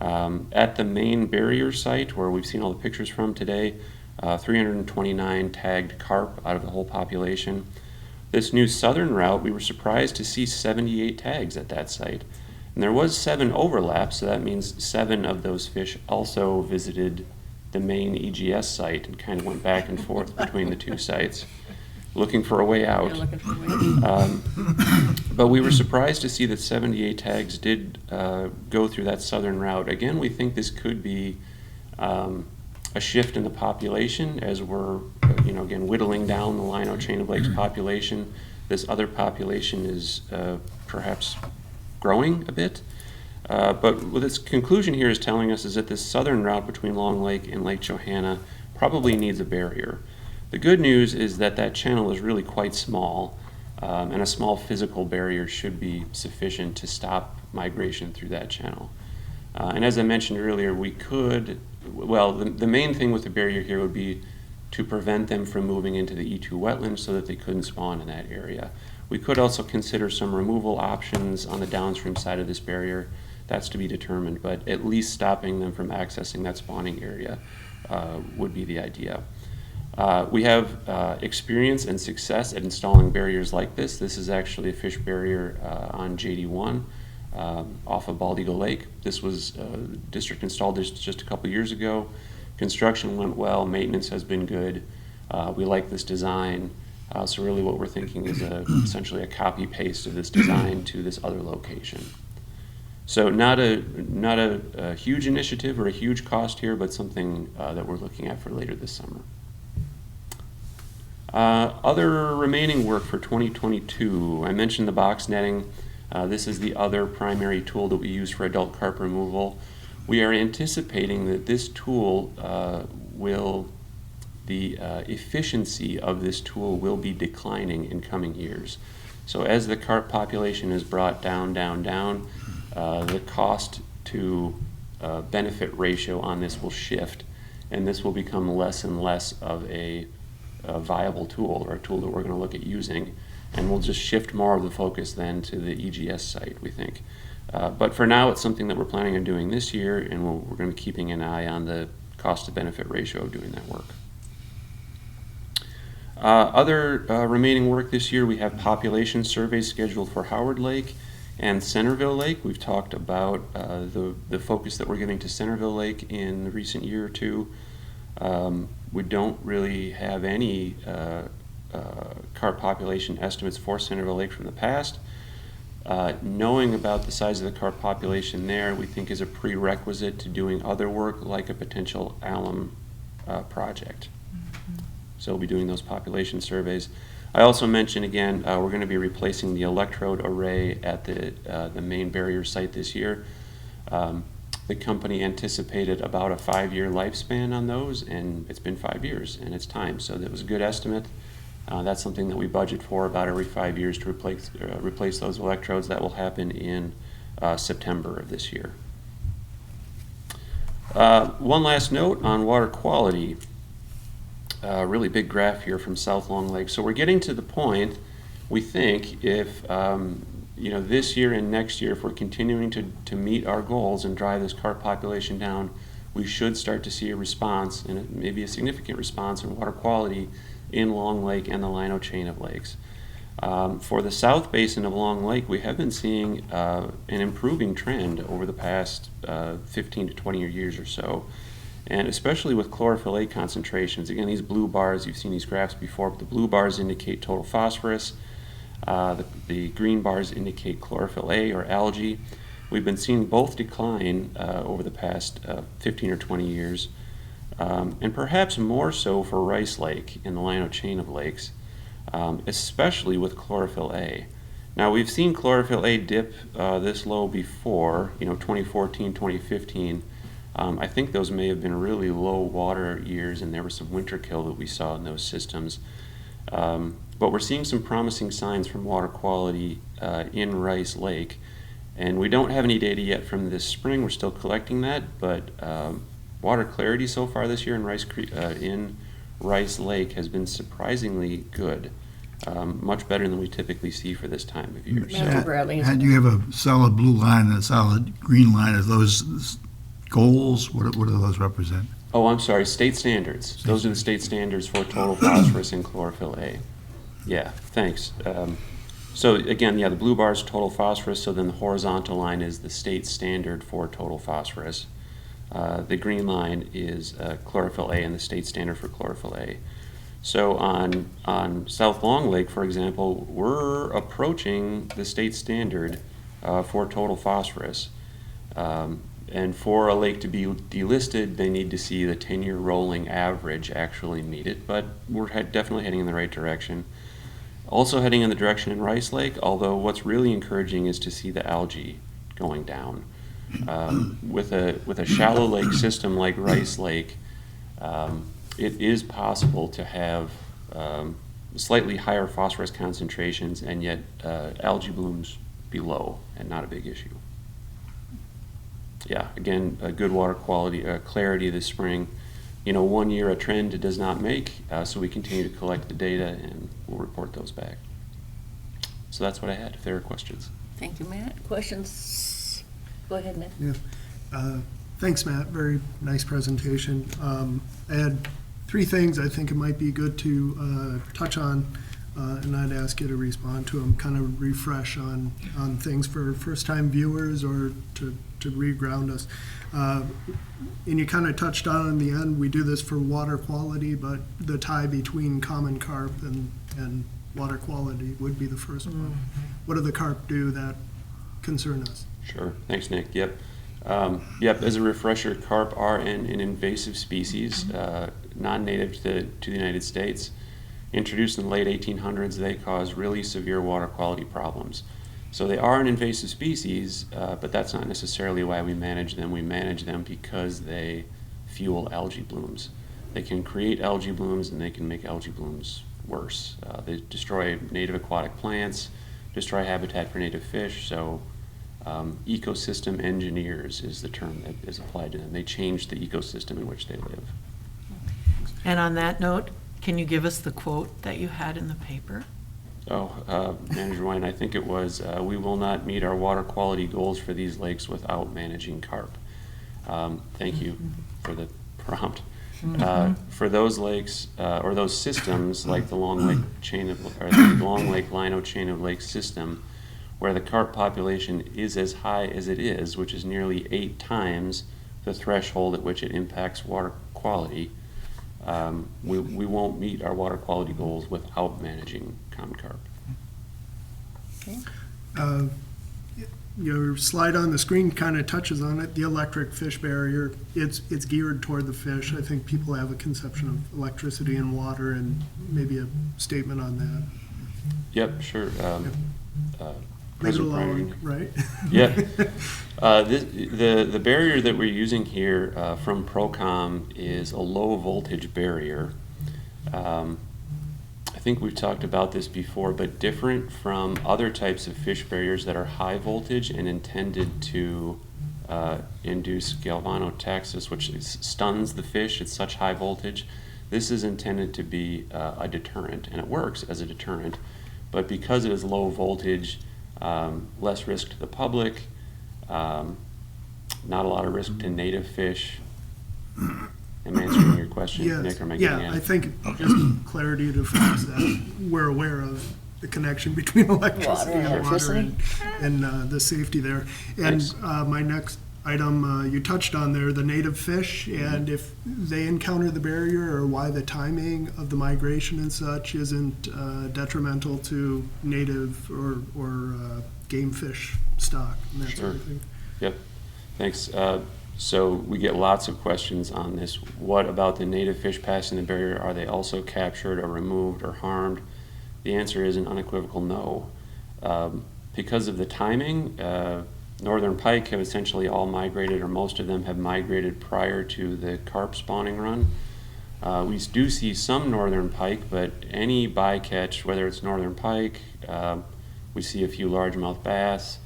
At the main barrier site where we've seen all the pictures from today, 329 tagged carp out of the whole population. This new southern route, we were surprised to see 78 tags at that site. And there was 7 overlaps, so that means 7 of those fish also visited the main EGS site and kind of went back and forth between the two sites, looking for a way out. But we were surprised to see that 78 tags did go through that southern route. Again, we think this could be a shift in the population as we're, again, whittling down the Lino chain of lakes population. This other population is perhaps growing a bit. But what its conclusion here is telling us is that this southern route between Long Lake and Lake Johanna probably needs a barrier. The good news is that that channel is really quite small, and a small physical barrier should be sufficient to stop migration through that channel. And as I mentioned earlier, we could, the main thing with the barrier here would be to prevent them from moving into the E2 wetlands so that they couldn't spawn in that area. We could also consider some removal options on the downstream side of this barrier. That's to be determined, but at least stopping them from accessing that spawning area would be the idea. We have experience and success at installing barriers like this. This is actually a fish barrier on JD1 off of Bald Eagle Lake. This was district installed this just a couple years ago. Construction went well, maintenance has been good. We like this design. So really what we're thinking is essentially a copy paste of this design to this other location. So not a huge initiative or a huge cost here, but something that we're looking at for later this summer. Other remaining work for 2022. I mentioned the box netting. This is the other primary tool that we use for adult carp removal. We are anticipating that this tool the efficiency of this tool will be declining in coming years. So as the carp population is brought down, the cost to benefit ratio on this will shift, and this will become less and less of a viable tool or a tool that we're going to look at using, and we'll just shift more of the focus then to the EGS site, we think. But for now, it's something that we're planning on doing this year, and we're going to be keeping an eye on the cost to benefit ratio of doing that work. Other remaining work this year, we have population surveys scheduled for Howard Lake and Centerville Lake. We've talked about the focus that we're giving to Centerville Lake in the recent year or two. We don't really have any carp population estimates for Centerville Lake from the past. Knowing about the size of the carp population there, we think is a prerequisite to doing other work like a potential alum project. So we'll be doing those population surveys. I also mentioned again, we're going to be replacing the electrode array at the main barrier site this year. The company anticipated about a 5-year lifespan on those, and it's been 5 years, and it's time. So that was a good estimate. That's something that we budget for about every 5 years to replace those electrodes. That will happen in September of this year. One last note on water quality. Really big graph here from South Long Lake. So we're getting to the point, we think, if this year and next year, if we're continuing to meet our goals and drive this carp population down, we should start to see a response, and maybe a significant response in water quality in Long Lake and the Lino chain of lakes. For the south basin of Long Lake, we have been seeing an improving trend over the past 15 to 20 years or so, and especially with chlorophyll A concentrations. Again, these blue bars, you've seen these graphs before, but the blue bars indicate total phosphorus. The green bars indicate chlorophyll A or algae. We've been seeing both decline over the past 15 or 20 years, and perhaps more so for Rice Lake in the Lino chain of lakes, especially with chlorophyll A. Now, we've seen chlorophyll A dip this low before, 2014, 2015. I think those may have been really low water years, and there was some winter kill that we saw in those systems. But we're seeing some promising signs from water quality in Rice Lake. And we don't have any data yet from this spring. We're still collecting that. But water clarity so far this year in Rice Lake has been surprisingly good. Much better than we typically see for this time of year. Manager Bradley. And you have a solid blue line and a solid green line. Are those goals? What do those represent? Oh, I'm sorry, state standards. Those are the state standards for total phosphorus and chlorophyll A. Yeah, thanks. So again, the blue bar is total phosphorus, so then the horizontal line is the state standard for total phosphorus. The green line is chlorophyll A and the state standard for chlorophyll A. So on South Long Lake, for example, we're approaching the state standard for total phosphorus. And for a lake to be delisted, they need to see the 10-year rolling average actually meet it, but we're definitely heading in the right direction. Also heading in the direction in Rice Lake, although what's really encouraging is to see the algae going down. With a shallow lake system like Rice Lake, it is possible to have slightly higher phosphorus concentrations and yet algae blooms below, and not a big issue. Yeah, again, a good water quality, clarity this spring. 1 year a trend it does not make, so we continue to collect the data and we'll report those back. So that's what I had, if there are questions. Thank you, Matt. Questions? Go ahead, Nick. Yeah. Thanks, Matt. Very nice presentation. I had 3 things I think it might be good to touch on, and I'd ask you to respond to them, kind of refresh on things for first-time viewers or to re-ground us. And you kind of touched on in the end, we do this for water quality, but the tie between common carp and water quality would be the first one. What do the carp do that concern us? Sure. Thanks, Nick. Yep. As a refresher, carp are an invasive species, non-native to the United States. Introduced in the late 1800s, they cause really severe water quality problems. So they are an invasive species, but that's not necessarily why we manage them. We manage them because they fuel algae blooms. They can create algae blooms and they can make algae blooms worse. They destroy native aquatic plants, destroy habitat for native fish, so ecosystem engineers is the term that is applied to them. They change the ecosystem in which they live. And on that note, can you give us the quote that you had in the paper? Manager Wine, I think it was, we will not meet our water quality goals for these lakes without managing carp. Thank you for the prompt. For those lakes, or those systems, like the Long Lake Lino chain of lakes system, where the carp population is as high as it is, which is nearly 8 times the threshold at which it impacts water quality, we won't meet our water quality goals without managing common carp. Okay. Your slide on the screen kind of touches on it. The electric fish barrier, it's geared toward the fish. I think people have a conception of electricity and water, and maybe a statement on that. Yep, sure. Leave it President Pryor, alone, right? Yeah. The barrier that we're using here from Procom is a low voltage barrier. I think we've talked about this before, but different from other types of fish barriers that are high voltage and intended to induce galvanotaxis, which stuns the fish at such high voltage. This is intended to be a deterrent, and it works as a deterrent. But because it is low voltage, less risk to the public, not a lot of risk to native fish. Am I answering your question, Yes. Nick, or am I getting Yeah, at I it? think just clarity to folks that we're aware of the connection between electricity Water and and water electricity. and the safety there. And Thanks. my next item, you touched on there, the native fish, and if they encounter the barrier or why the timing of the migration and such isn't detrimental to native or game fish stock and that sort of thing. Yep, thanks. So we get lots of questions on this. What about the native fish passing the barrier? Are they also captured or removed or harmed? The answer is an unequivocal no. Because of the timing, northern pike have essentially all migrated, or most of them have migrated prior to the carp spawning run. We do see some northern pike, but any bycatch, whether it's northern pike, we see a few largemouth bass,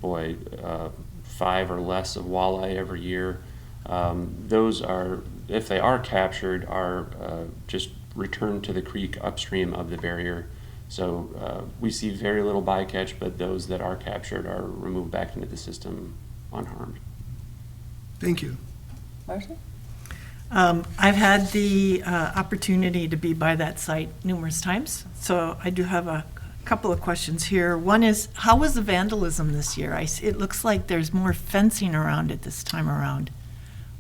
5 or less of walleye every year. Those are, if they are captured, are just returned to the creek upstream of the barrier. So we see very little bycatch, but those that are captured are removed back into the system unharmed. Thank you. Marcy? I've had the opportunity to be by that site numerous times, so I do have a couple of questions here. One is, how was the vandalism this year? It looks like there's more fencing around it this time around.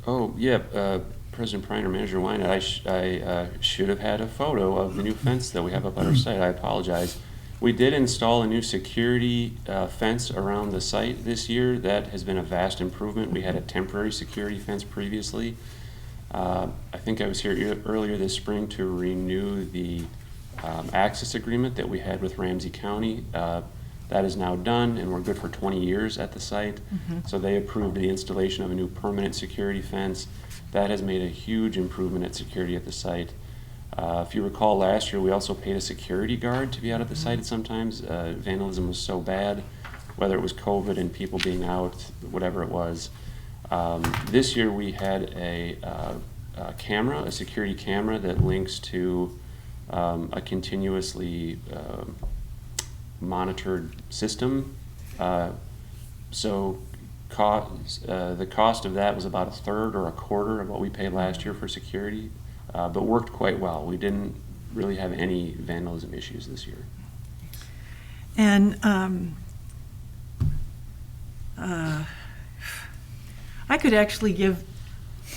Oh, yeah, President Pryor, Manager Wine, I should have had a photo of the new fence that we have up at our site. I apologize. We did install a new security fence around the site this year. That has been a vast improvement. We had a temporary security fence previously. I think I was here earlier this spring to renew the access agreement that we had with Ramsey County. That is now done, and we're good for 20 years at the site. So they approved the installation of a new permanent security fence. That has made a huge improvement at security at the site. If you recall, last year we also paid a security guard to be out at the site at sometimes. Vandalism was so bad, whether it was COVID and people being out, whatever it was. This year we had a camera, a security camera that links to a continuously monitored system. So the cost of that was about 1/3 or 1/4 of what we paid last year for security, but worked quite well. We didn't really have any vandalism issues this year. And I could actually give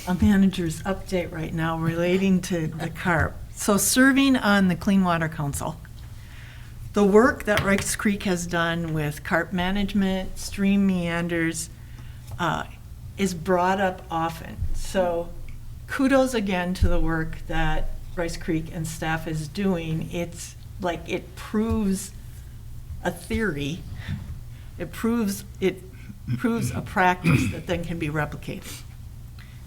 a manager's update right now relating to the carp. So serving on the Clean Water Council, the work that Rice Creek has done with carp management, stream meanders, is brought up often. So kudos again to the work that Rice Creek and staff is doing. It's like it proves a theory. It proves a practice that then can be replicated.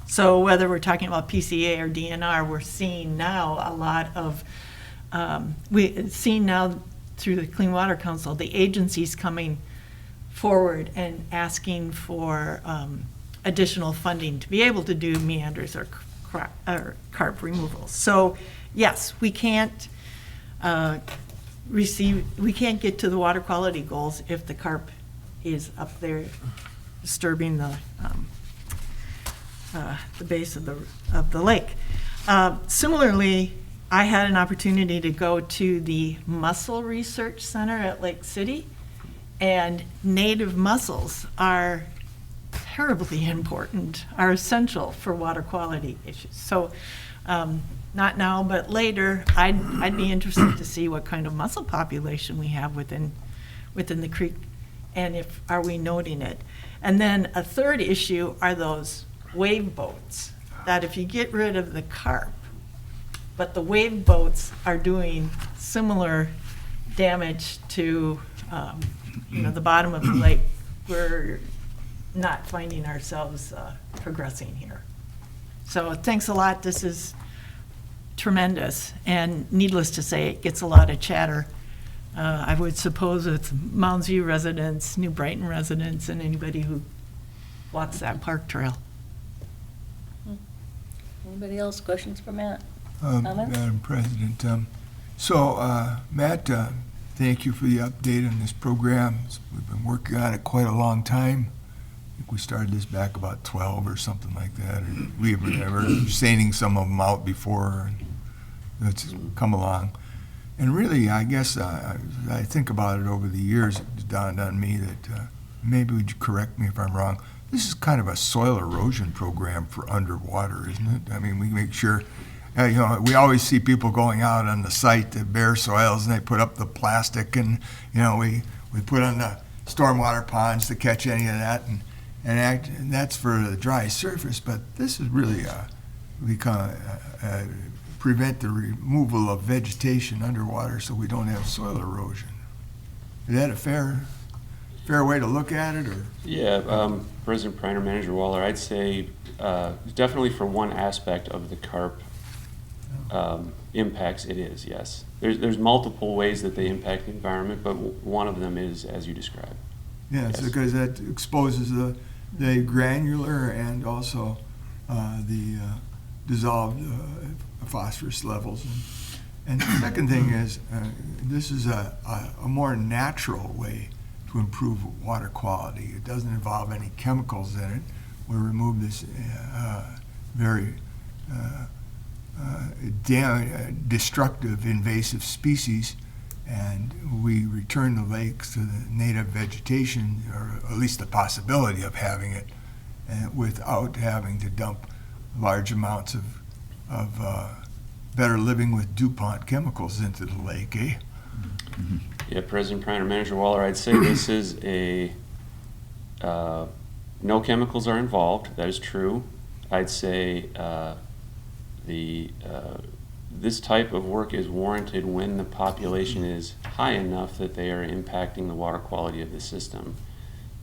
So whether we're talking about PCA or DNR, we're seeing now a lot of, we've seen now through the Clean Water Council, the agencies coming forward and asking for additional funding to be able to do meanders or carp removals. So yes, we can't we can't get to the water quality goals if the carp is up there disturbing the base of the lake. Similarly, I had an opportunity to go to the Mussel Research Center at Lake City, and native mussels are terribly important, are essential for water quality issues. So, not now, but later, I'd be interested to see what kind of mussel population we have within the creek, and are we noting it. And then a third issue are those wave boats, that if you get rid of the carp, but the wave boats are doing similar damage to, the bottom of the lake, we're not finding ourselves progressing here. So thanks a lot. This is tremendous. And needless to say, it gets a lot of chatter. I would suppose it's Mounds View residents, New Brighton residents, and anybody who walks that park trail. Anybody else? Questions for Matt? Comments? Madam President, Matt, thank you for the update on this program. We've been working on it quite a long time. I think we started this back about 12 or something like that. Or we were sending some of them out before, and it's come along. And really, I guess I think about it over the years, it dawned on me that maybe would you correct me if I'm wrong. This is kind of a soil erosion program for underwater, isn't it? I mean, we make sure, we always see people going out on the site to bare soils and they put up the plastic and, we put on the stormwater ponds to catch any of that and that's for the dry surface. But this is really prevent the removal of vegetation underwater so we don't have soil erosion. Is that a fair way to look at it, or? Yeah, President Priner, Manager Waller, I'd say definitely for one aspect of the carp impacts, it is, yes. There's multiple ways that they impact the environment, but one of them is as you described. Yes, Yes. because that exposes the granular and also the dissolved phosphorus levels. And the second thing is, this is a more natural way to improve water quality. It doesn't involve any chemicals in it. We remove this very destructive invasive species, and we return the lakes to the native vegetation, or at least the possibility of having it, without having to dump large amounts of better living with DuPont chemicals into the lake, eh? Yeah, President Priner, Manager Waller, I'd say this is no chemicals are involved. That is true. I'd say this type of work is warranted when the population is high enough that they are impacting the water quality of the system.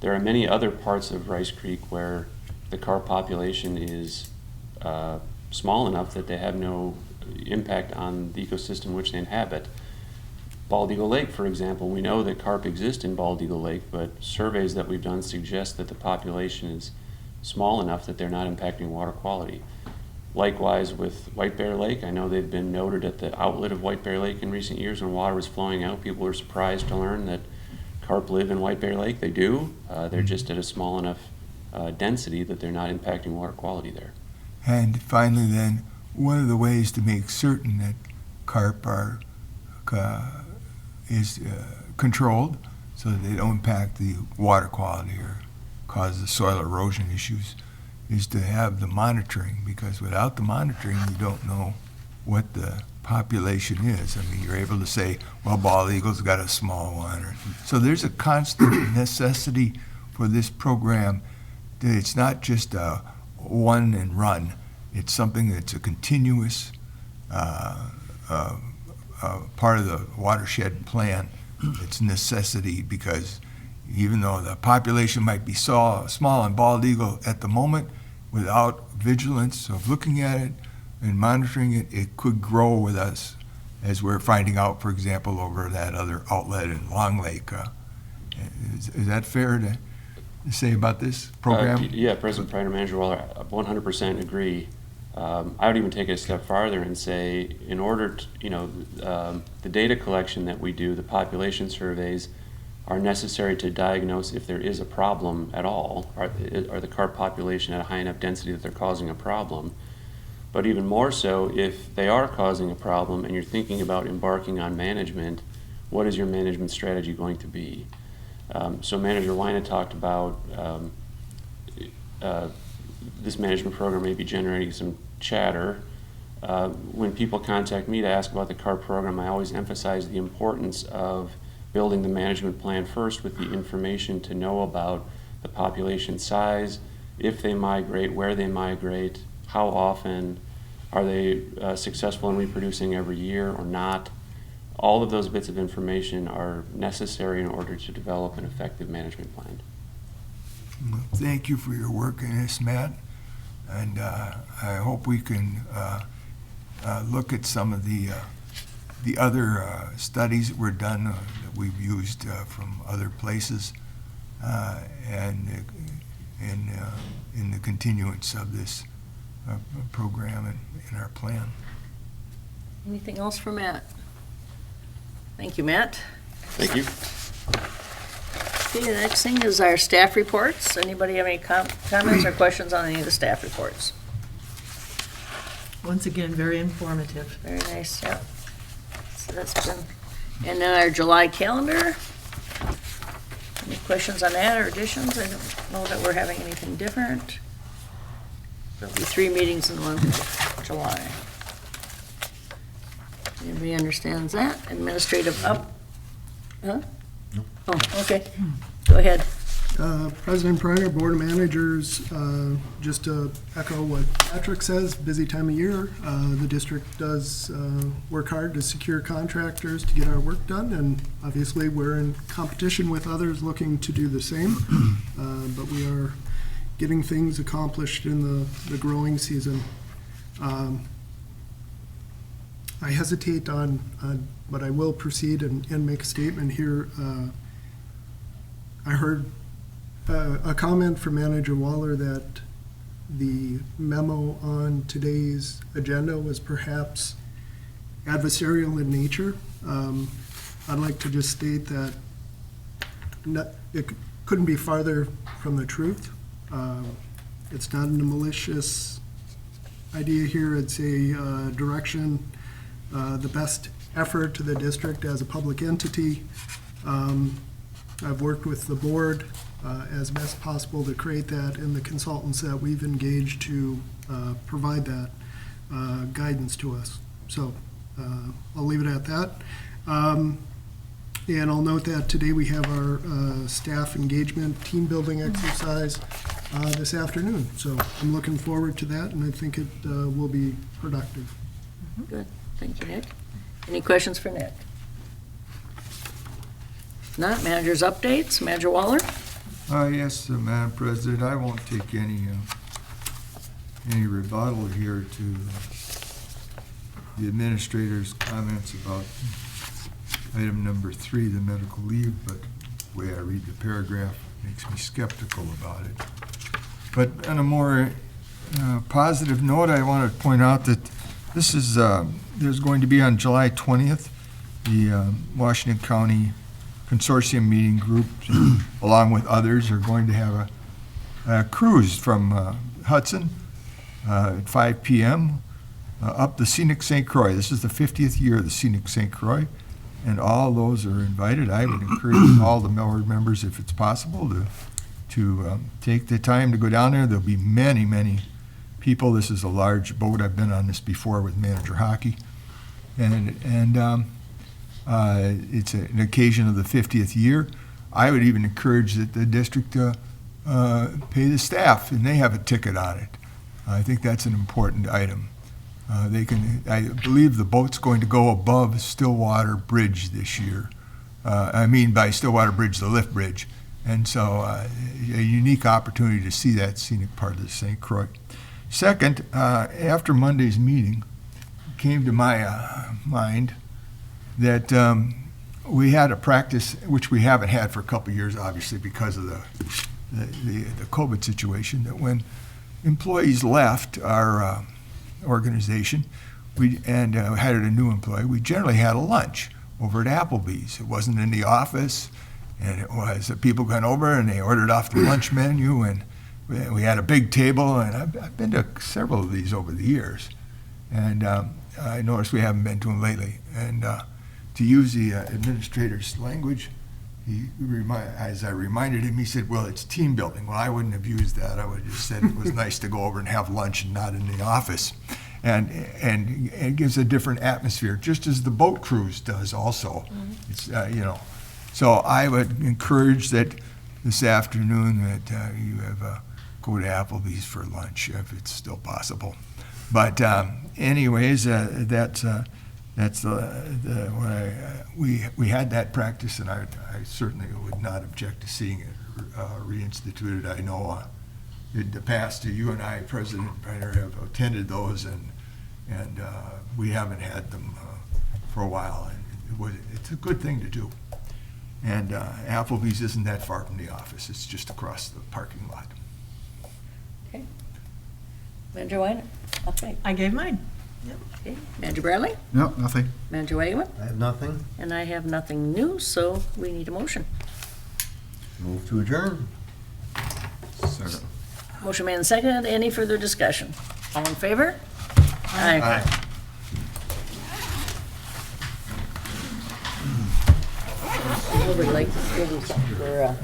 There are many other parts of Rice Creek where the carp population is small enough that they have no impact on the ecosystem which they inhabit. Bald Eagle Lake, for example, we know that carp exist in Bald Eagle Lake, but surveys that we've done suggest that the population is small enough that they're not impacting water quality. Likewise with White Bear Lake, I know they've been noted at the outlet of White Bear Lake in recent years when water was flowing out. People were surprised to learn that carp live in White Bear Lake. They do. They're just at a small enough density that they're not impacting water quality there. And finally then, one of the ways to make certain that carp are is controlled so that they don't impact the water quality or cause the soil erosion issues is to have the monitoring, because without the monitoring you don't know what the population is. I mean, you're able to say, well, bald eagle's got a small one. So there's a constant necessity for this program. It's not just a one and run. It's something that's a continuous part of the watershed plan. It's necessity, because even though the population might be small in bald eagle at the moment, without vigilance of looking at it and monitoring it, it could grow with us, as we're finding out, for example, over that other outlet in Long Lake. Is that fair to say about this program? Yeah, President Priner, Manager Waller, 100% agree. I would even take it a step farther and say, in order to, the data collection that we do, the population surveys, are necessary to diagnose if there is a problem at all. Are the carp population at a high enough density that they're causing a problem? But even more so, if they are causing a problem and you're thinking about embarking on management, what is your management strategy going to be? So Manager Weina talked about this management program may be generating some chatter. When people contact me to ask about the carp program, I always emphasize the importance of building the management plan first with the information to know about the population size, if they migrate, where they migrate, how often, are they successful in reproducing every year or not. All of those bits of information are necessary in order to develop an effective management plan. Well, thank you for your work in this, Matt. And I hope we can look at some of the other studies that were done that we've used from other places and in the continuance of this program and in our plan. Anything else for Matt? Thank you, Matt. Thank you. Okay, the next thing is our staff reports. Anybody have any comments or questions on any of the staff reports? Once again, very informative. Very nice, yeah. So that's been, and then our July calendar. Any questions on that or additions? I don't know that we're having anything different. There'll be 3 meetings in the month of July. Anybody understands that? Administrative up? Huh? No. Oh, okay. Go ahead. President Pryor, Board of Managers, just to echo what Patrick says, busy time of year. The district does work hard to secure contractors to get our work done, and obviously we're in competition with others looking to do the same. But we are getting things accomplished in the growing season. I hesitate on, but I will proceed and make a statement here. I heard a comment from Manager Waller that the memo on today's agenda was perhaps adversarial in nature. I'd like to just state that it couldn't be farther from the truth. It's not a malicious idea here. It's a direction, the best effort to the district as a public entity. I've worked with the board as best possible to create that, and the consultants that we've engaged to provide that guidance to us. So I'll leave it at that. And I'll note that today we have our staff engagement team building exercise this afternoon. So I'm looking forward to that, and I think it will be productive. Good. Thank you, Nick. Any questions for Nick? If not, managers' updates. Manager Waller? Yes, Madam President, I won't take any rebuttal here to the administrator's comments about item number 3, the medical leave, but the way I read the paragraph makes me skeptical about it. But on a more positive note, I want to point out that this is, there's going to be on July 20th, the Washington County Consortium meeting group, along with others, are going to have a cruise from Hudson at 5 p.m. Up the Scenic St. Croix. This is the 50th year of the Scenic St. Croix, and all those are invited. I would encourage all the board members, if it's possible, to take the time to go down there. There'll be many, many people. This is a large boat. I've been on this before with Manager Hockey, and it's an occasion of the 50th year. I would even encourage that the district pay the staff, and they have a ticket on it. I think that's an important item. I believe the boat's going to go above Stillwater Bridge this year. I mean by Stillwater Bridge, the lift bridge. And so a unique opportunity to see that scenic part of the St. Croix. Second, after Monday's meeting, it came to my mind that we had a practice, which we haven't had for a couple of years, obviously, because of the COVID situation, that when employees left our organization, and hired a new employee, we generally had a lunch over at Applebee's. It wasn't in the office, and it was people went over and they ordered off the lunch menu, and we had a big table, and I've been to several of these over the years, and I noticed we haven't been to them lately. And to use the administrator's language, as I reminded him, he said, well, it's team building. Well, I wouldn't have used that. I would have just said it was nice to go over and have lunch and not in the office. And it gives a different atmosphere, just as the boat cruise does also. Mm-hmm. It's, so I would encourage that this afternoon that you have go to Applebee's for lunch, if it's still possible. But anyways, that's That's we had that practice, and I certainly would not object to seeing it reinstituted. I know in the past, you and I, President Reiner, have attended those, and we haven't had them for a while. And it's a good thing to do. And Applebee's isn't that far from the office. It's just across the parking lot. Okay. Manager Weiner? Okay. I gave mine. Okay. Manager Bradley? No, nothing. Manager Wageman? I have nothing. And I have nothing new, so we need a motion. Move to adjourn. Second. Motion made and seconded. Any further discussion? All in favor? Aye. I would like to do something for